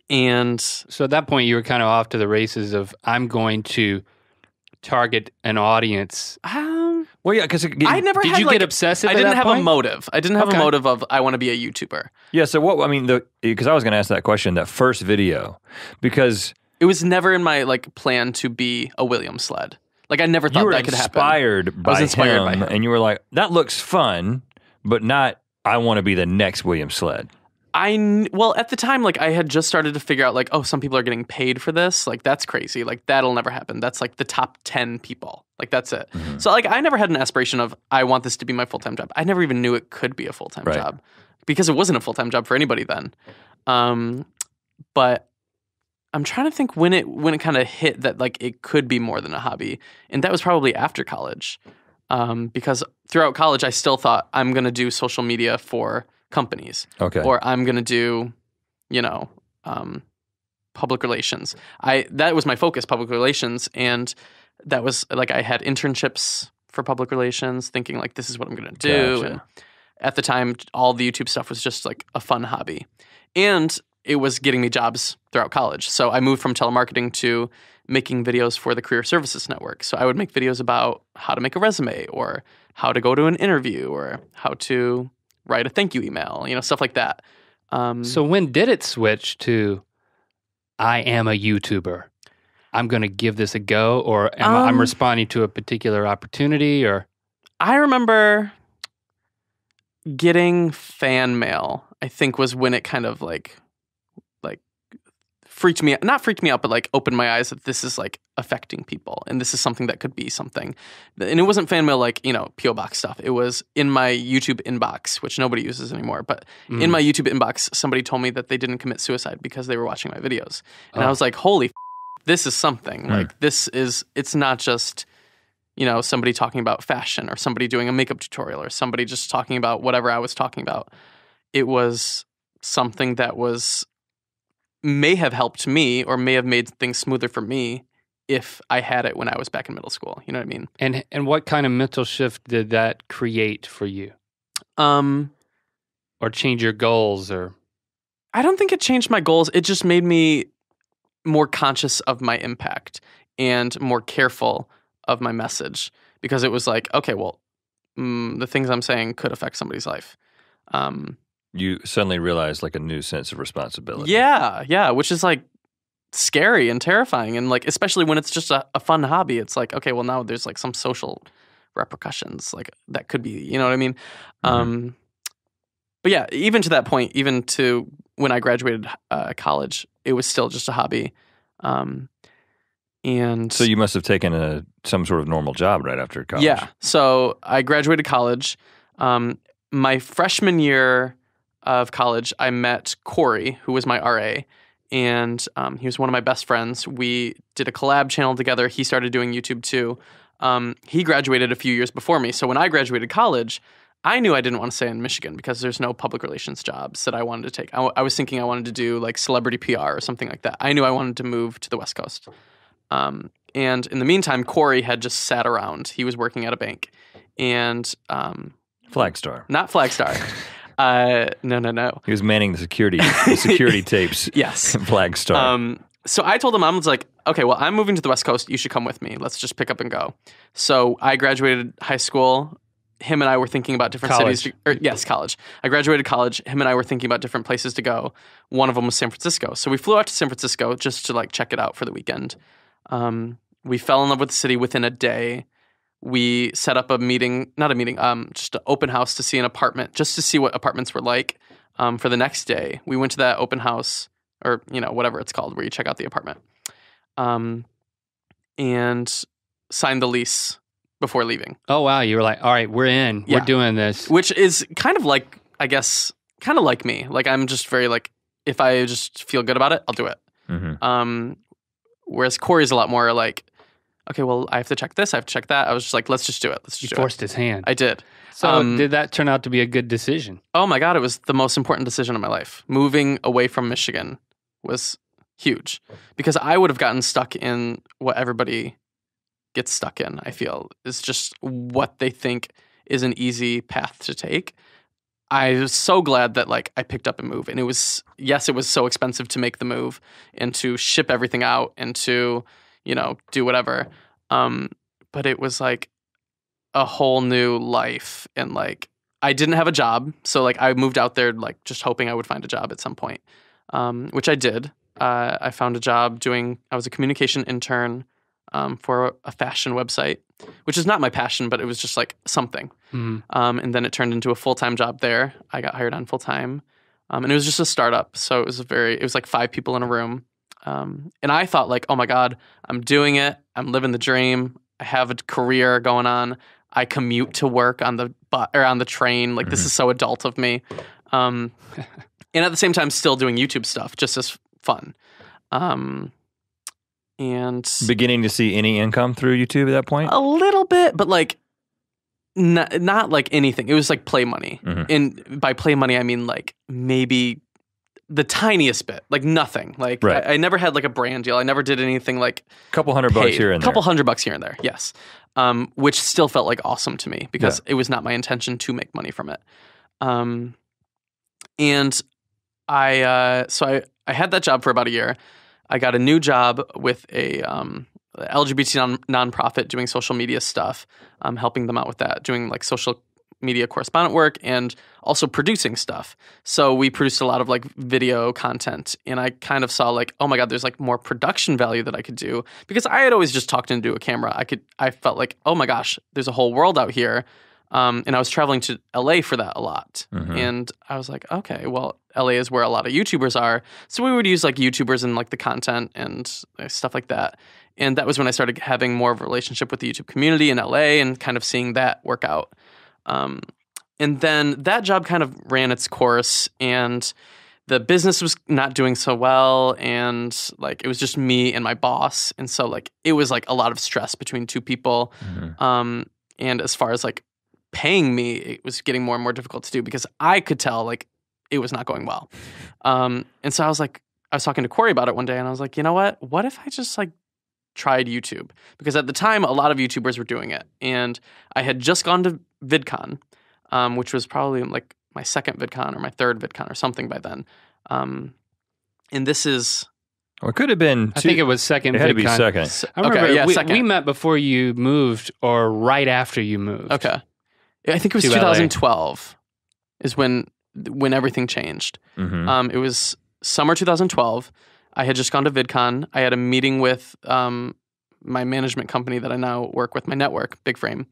And so at that point, you were kind of off to the races of, I'm going to target an audience. Well, yeah, because I never did. You get obsessive? I didn't have a motive. I didn't have a motive of I want to be a YouTuber. Yeah. So what? I mean, because I was going to ask that question. That first video, because it was never in my like plan to be a William Sled. Like, I never thought that could happen. I was inspired by him, and you were like, that looks fun, but not, I want to be the next William Sled. Well, at the time, like, I had just started to figure out, like, oh, some people are getting paid for this. Like, that's crazy. Like, that'll never happen. That's, like, the top 10 people. Like, that's it. So, like, I never had an aspiration of, I want this to be my full-time job. I never even knew it could be a full-time job, because it wasn't a full-time job for anybody then. But I'm trying to think when it kind of hit that, like, it could be more than a hobby. And that was probably after college. Because throughout college, I still thought I'm going to do social media for companies. Okay. Or I'm going to do, you know, public relations. That was my focus, public relations. And that was, like, I had internships for public relations, thinking, like, this is what I'm going to do. Gotcha. And at the time, all the YouTube stuff was just, like, a fun hobby. And it was getting me jobs throughout college. So I moved from telemarketing to making videos for the Career Services Network. So I would make videos about how to make a resume, or how to go to an interview, or how to write a thank you email, you know, stuff like that. So when did it switch to, I am a YouTuber, I'm going to give this a go, or I'm responding to a particular opportunity? Or I remember getting fan mail, I think, was when it kind of like not freaked me out, but like opened my eyes that this is like affecting people, and this is something that could be something. And it wasn't fan mail like, you know, P.O. Box stuff. It was in my YouTube inbox, which nobody uses anymore. But in my YouTube inbox, somebody told me that they didn't commit suicide because they were watching my videos. And I was like, holy this is something. Like, it's not just, you know, somebody talking about fashion, or somebody doing a makeup tutorial, or somebody just talking about whatever I was talking about. It was something that may have helped me, or may have made things smoother for me if I had it when I was back in middle school. You know what I mean? And what kind of mental shift did that create for you? Or change your goals? Or I don't think it changed my goals. It just made me more conscious of my impact and more careful of my message, because it was like, okay, well, the things I'm saying could affect somebody's life. You suddenly realize like a new sense of responsibility. Yeah, which is like scary and terrifying, and like especially when it's just a fun hobby. It's like, okay, well, now there's like some social repercussions like that could be, you know what I mean? But yeah, even to that point, even to when I graduated college, it was still just a hobby. And so you must have taken some sort of normal job right after college. Yeah. So I graduated college. My freshman year of college, I met Corey, who was my RA, and he was one of my best friends. We did a collab channel together. He started doing YouTube too. He graduated a few years before me. So when I graduated college, I knew I didn't want to stay in Michigan because there's no public relations jobs that I wanted to take. I was thinking I wanted to do like celebrity PR or something like that. I knew I wanted to move to the West Coast. And in the meantime, Corey had just sat around. He was working at a bank. And Flagstar. Not Flagstar. No. He was manning the security tapes. Yes. Flagstar. So I told him, I was like, okay, well, I'm moving to the West Coast. You should come with me. Let's just pick up and go. So I graduated high school. Him and I were thinking about different cities. College. I graduated college. Him and I were thinking about different places to go. One of them was San Francisco. So we flew out to San Francisco just to like check it out for the weekend. We fell in love with the city within a day. We set up just an open house to see an apartment, just to see what apartments were like. For the next day, we went to that open house, or whatever it's called, where you check out the apartment, and signed the lease before leaving. Oh wow, you were like, all right, we're in. Yeah. We're doing this. Which is kind of like, I guess, kind of like me. Like I'm just very like, if I just feel good about it, I'll do it. Mm-hmm. Whereas Corey's a lot more like, okay, well, I have to check this, I have to check that. I was just like, let's just do it. You forced his hand. I did. So did that turn out to be a good decision? Oh my God, it was the most important decision of my life. Moving away from Michigan was huge, because I would have gotten stuck in what everybody gets stuck in, I feel, is just what they think is an easy path to take. I was so glad that like I picked up and moved, and it was so expensive to make the move and to ship everything out and to, do whatever. But it was like a whole new life, and like I didn't have a job, so like I moved out there like just hoping I would find a job at some point, which I did. I found a job I was a communication intern for a fashion website, which is not my passion, but it was just like something. Mm-hmm. And then it turned into a full-time job there. I got hired on full-time. And it was just a startup. So it was like 5 people in a room. And I thought like, oh my God, I'm doing it. I'm living the dream. I have a career going on. I commute to work on the on the train. Like, this is so adult of me. And at the same time, still doing YouTube stuff, just as fun. And beginning to see any income through YouTube at that point? A little bit, but like not like anything. It was like play money. Mm-hmm. And by play money, I mean like maybe the tiniest bit, like nothing. Like right. I never had like a brand deal. I never did anything like a couple $100 here and there. $100 here and there, yes. Which still felt like awesome to me, because it was not my intention to make money from it. And I had that job for about a year. I got a new job with a LGBT nonprofit doing social media stuff, helping them out with that, doing like social media correspondent work and also producing stuff. So we produced a lot of like video content, and I kind of saw like, oh my God, there's like more production value that I could do, because I had always just talked into a camera. I felt like, oh my gosh, there's a whole world out here. And I was traveling to LA for that a lot. Mm-hmm. And I was like, okay, well, LA is where a lot of YouTubers are. So we would use like YouTubers and like the content and stuff like that. And that was when I started having more of a relationship with the YouTube community in LA and kind of seeing that work out. And then that job kind of ran its course, and the business was not doing so well. And like, it was just me and my boss. And so like, it was like a lot of stress between 2 people. Mm-hmm. And as far as like, paying me, it was getting more and more difficult to do, because I could tell like it was not going well. And so I was talking to Corey about it one day, and I was like, you know what if I just like tried YouTube? Because at the time a lot of YouTubers were doing it, and I had just gone to VidCon, which was probably like my second VidCon or my third VidCon or something by then. And this is Well, it could have been. I think it was second. It had to be second. I remember second. We met before you moved, or right after you moved. Okay, I think it was 2012 is when everything changed. Mm-hmm. It was summer 2012. I had just gone to VidCon. I had a meeting with my management company that I now work with, my network, Big Frame.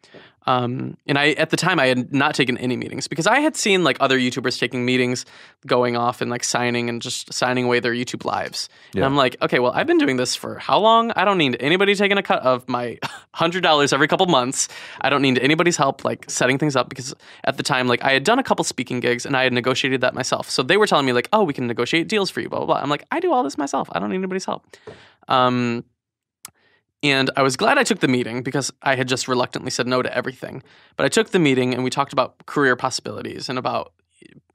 And at the time, I had not taken any meetings because I had seen like other YouTubers taking meetings, going off and like signing away their YouTube lives. Yeah. And I'm like, okay, well, I've been doing this for how long? I don't need anybody taking a cut of my $100 every couple months. I don't need anybody's help like setting things up because at the time, like I had done a couple speaking gigs and I had negotiated that myself. So they were telling me like, oh, we can negotiate deals for you, blah, blah, blah. I'm like, I do all this myself. I don't need anybody's help. And I was glad I took the meeting because I had just reluctantly said no to everything. But I took the meeting and we talked about career possibilities and about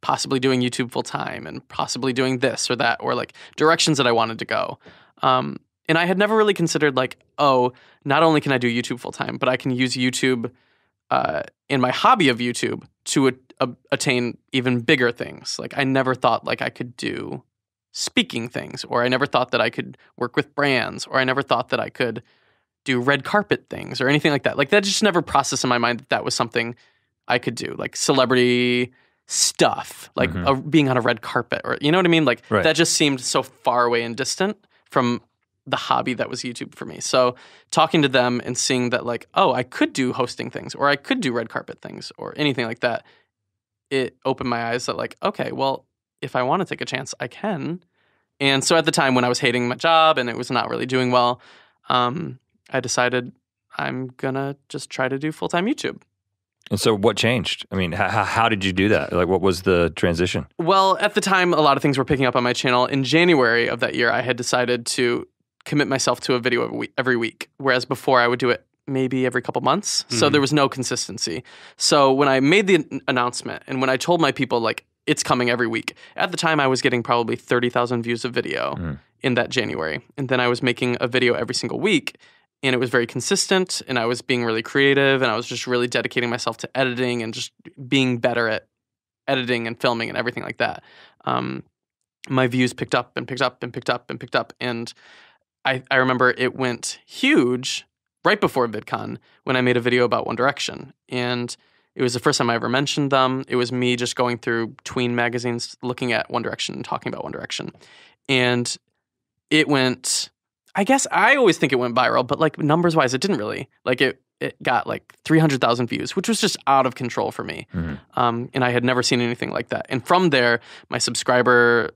possibly doing YouTube full time and possibly doing this or that or like directions that I wanted to go. And I had never really considered like, oh, not only can I do YouTube full time, but I can use YouTube in my hobby of YouTube to attain even bigger things. Like I never thought like I could do speaking things, or I never thought that I could work with brands, or I never thought that I could do red carpet things or anything like that. Like that just never processed in my mind that was something I could do, like celebrity stuff, like being on a red carpet, or you know what I mean? Like that just seemed so far away and distant from the hobby that was YouTube for me. So talking to them and seeing that like, oh, I could do hosting things, or I could do red carpet things, or anything like that, it opened my eyes that like, okay, well, if I want to take a chance, I can. And so at the time when I was hating my job and it was not really doing well, I decided I'm going to just try to do full-time YouTube. And so what changed? I mean, how did you do that? Like, what was the transition? Well, at the time, a lot of things were picking up on my channel. In January of that year, I had decided to commit myself to a video every week, whereas before I would do it maybe every couple months. So there was no consistency. So when I made the announcement and when I told my people, like, it's coming every week. At the time, I was getting probably 30,000 views of video in that January. And then I was making a video every single week, and it was very consistent, and I was being really creative, and I was just really dedicating myself to editing and just being better at editing and filming and everything like that. My views picked up and picked up and picked up and picked up, and I remember it went huge right before VidCon when I made a video about One Direction. And it was the first time I ever mentioned them. It was me just going through tween magazines, looking at One Direction and talking about One Direction. And it went, I guess I always think it went viral, but like numbers-wise, it didn't really. Like it got like 300,000 views, which was just out of control for me. And I had never seen anything like that. And from there, my subscriber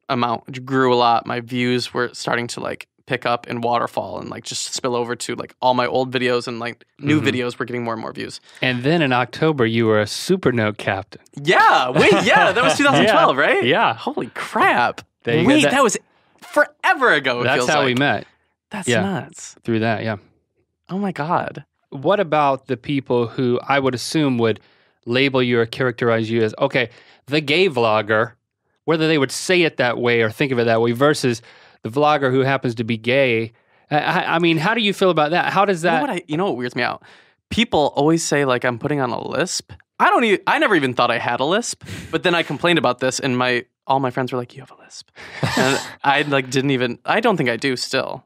amount grew a lot. My views were starting to like pick up and waterfall and like just spill over to like all my old videos, and like new videos were getting more and more views. And then in October, you were a Supernote captain. Yeah, that was 2012, right? Yeah. Holy crap. That was forever ago. That's how we met. That's nuts. Through that, yeah. Oh my God. What about the people who I would assume would label you or characterize you as, okay, the gay vlogger, whether they would say it that way or think of it that way, versus the vlogger who happens to be gay? I mean, how do you feel about that? How does that... You know what weirds me out? People always say like I'm putting on a lisp. I never even thought I had a lisp, but then I complained about this and all my friends were like, you have a lisp. And I like didn't even... I don't think I do still.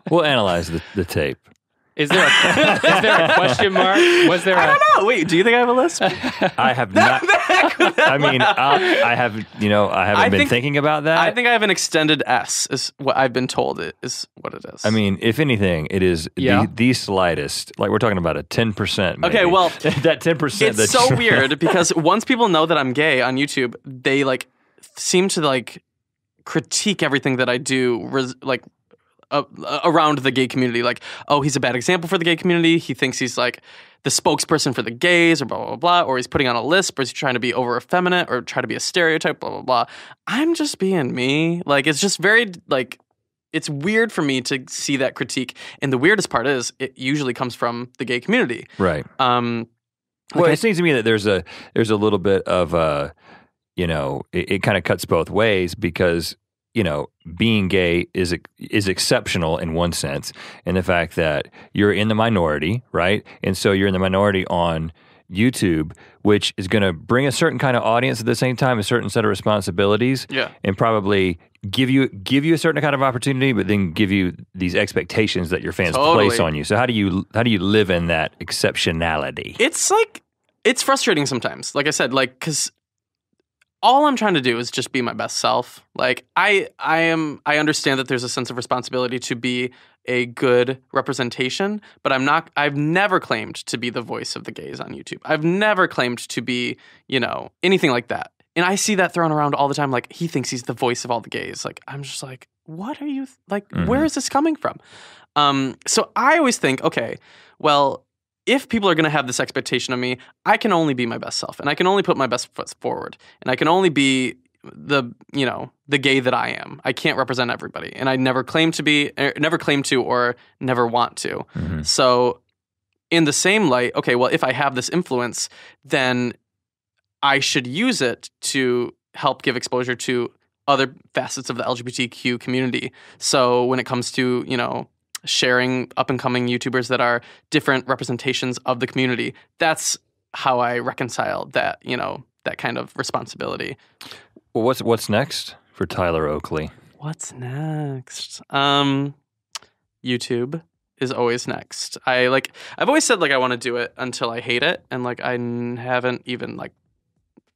We'll analyze the tape. Is there a question mark? Was there? I don't know. Wait, do you think I have a lisp? I have not. I mean, I have. I haven't been thinking about that. I think I have an extended S. Is what I've been told. It is what it is. I mean, if anything, it is the slightest. Like we're talking about a 10%. Okay, well, that 10%. It's so weird because once people know that I'm gay on YouTube, they like seem to like critique everything that I do. Like. Around the gay community, like, oh, he's a bad example for the gay community. He thinks he's like the spokesperson for the gays, or blah, blah, blah, or he's putting on a lisp, or he's trying to be over effeminate, or try to be a stereotype, blah, blah, blah. I'm just being me. Like, it's just very, like, it's weird for me to see that critique. And the weirdest part is it usually comes from the gay community. Right. Well, it seems to me that there's a little bit of, it kind of cuts both ways because, being gay is exceptional in one sense, in the fact that you're in the minority, right? And so you're in the minority on YouTube, which is going to bring a certain kind of audience at the same time, a certain set of responsibilities, and probably give you a certain kind of opportunity, but then give you these expectations that your fans place on you. So how do you live in that exceptionality? It's frustrating sometimes. Like I said, because all I'm trying to do is just be my best self. Like I understand that there's a sense of responsibility to be a good representation, but I've never claimed to be the voice of the gays on YouTube. I've never claimed to be, anything like that. And I see that thrown around all the time. Like, he thinks he's the voice of all the gays. Like, I'm just like, what are you, where is this coming from? So I always think, okay, well, if people are going to have this expectation of me, I can only be my best self, and I can only put my best foot forward, and I can only be the gay that I am. I can't represent everybody, and I never claim to, or never want to. Mm-hmm. So in the same light, okay, well, if I have this influence, then I should use it to help give exposure to other facets of the LGBTQ community. So when it comes to, sharing up-and-coming YouTubers that are different representations of the community, that's how I reconcile that, that kind of responsibility. Well, what's next for Tyler Oakley? What's next? YouTube is always next. I've always said I want to do it until I hate it, and I haven't even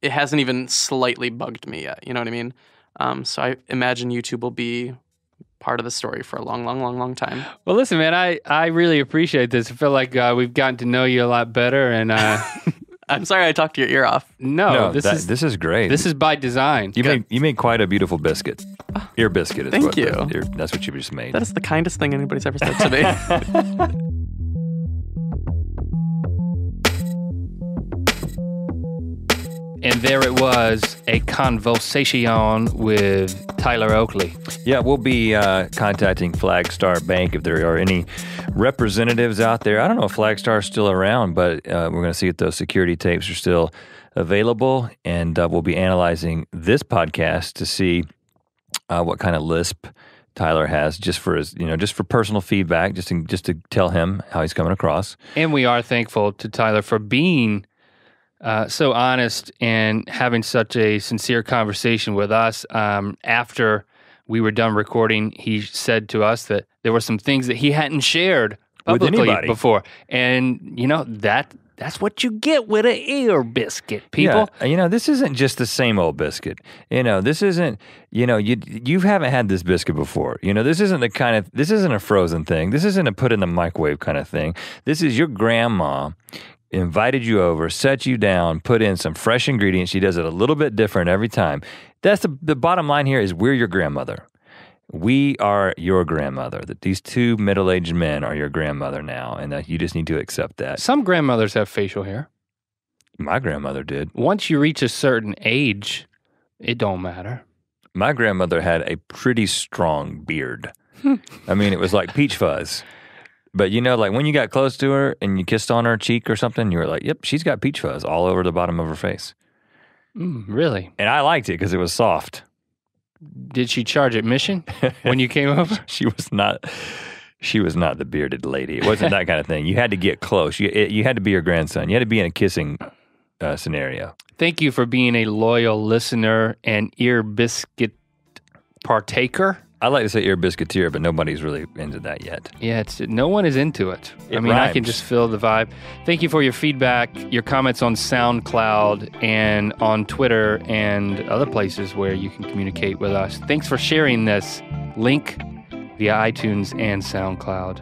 it hasn't even slightly bugged me yet. You know what I mean? So I imagine YouTube will be part of the story for a long, long, long, long time. Well, listen, man, I really appreciate this. I feel like we've gotten to know you a lot better, and I'm sorry I talked your ear off. No, this is great. This is by design. You made quite a beautiful biscuit. Ear biscuit. Thank you. That's what you just made. That is the kindest thing anybody's ever said to me. And there it was, a conversation with Tyler Oakley. Yeah, we'll be contacting Flagstar Bank if there are any representatives out there. I don't know if Flagstar is still around, but we're going to see if those security tapes are still available. And we'll be analyzing this podcast to see what kind of lisp Tyler has, just for his, just for personal feedback, just to tell him how he's coming across. And we are thankful to Tyler for being so honest and having such a sincere conversation with us. After we were done recording, he said to us that there were some things that he hadn't shared publicly before. And, that's what you get with an ear biscuit, people. Yeah, this isn't just the same old biscuit. This isn't, you haven't had this biscuit before. This isn't a frozen thing. This isn't a put in the microwave kind of thing. This is your grandma invited you over, set you down, put in some fresh ingredients. She does it a little bit different every time. That's the bottom line here is we're your grandmother. We are your grandmother. That these two middle-aged men are your grandmother now, and that you just need to accept that. Some grandmothers have facial hair. My grandmother did. Once you reach a certain age, it don't matter. My grandmother had a pretty strong beard. I mean, it was like peach fuzz. But when you got close to her and you kissed on her cheek or something, you were like, yep, she's got peach fuzz all over the bottom of her face. Really? And I liked it because it was soft. Did she charge admission when you came over? She was not the bearded lady. It wasn't that kind of thing. You had to get close. You had to be her grandson. You had to be in a kissing scenario. Thank you for being a loyal listener and ear biscuit partaker. I like to say ear biscuiteer, but nobody's really into that yet. Yeah, no one is into it. Rhymes. I can just feel the vibe. Thank you for your feedback, your comments on SoundCloud and on Twitter and other places where you can communicate with us. Thanks for sharing this link via iTunes and SoundCloud.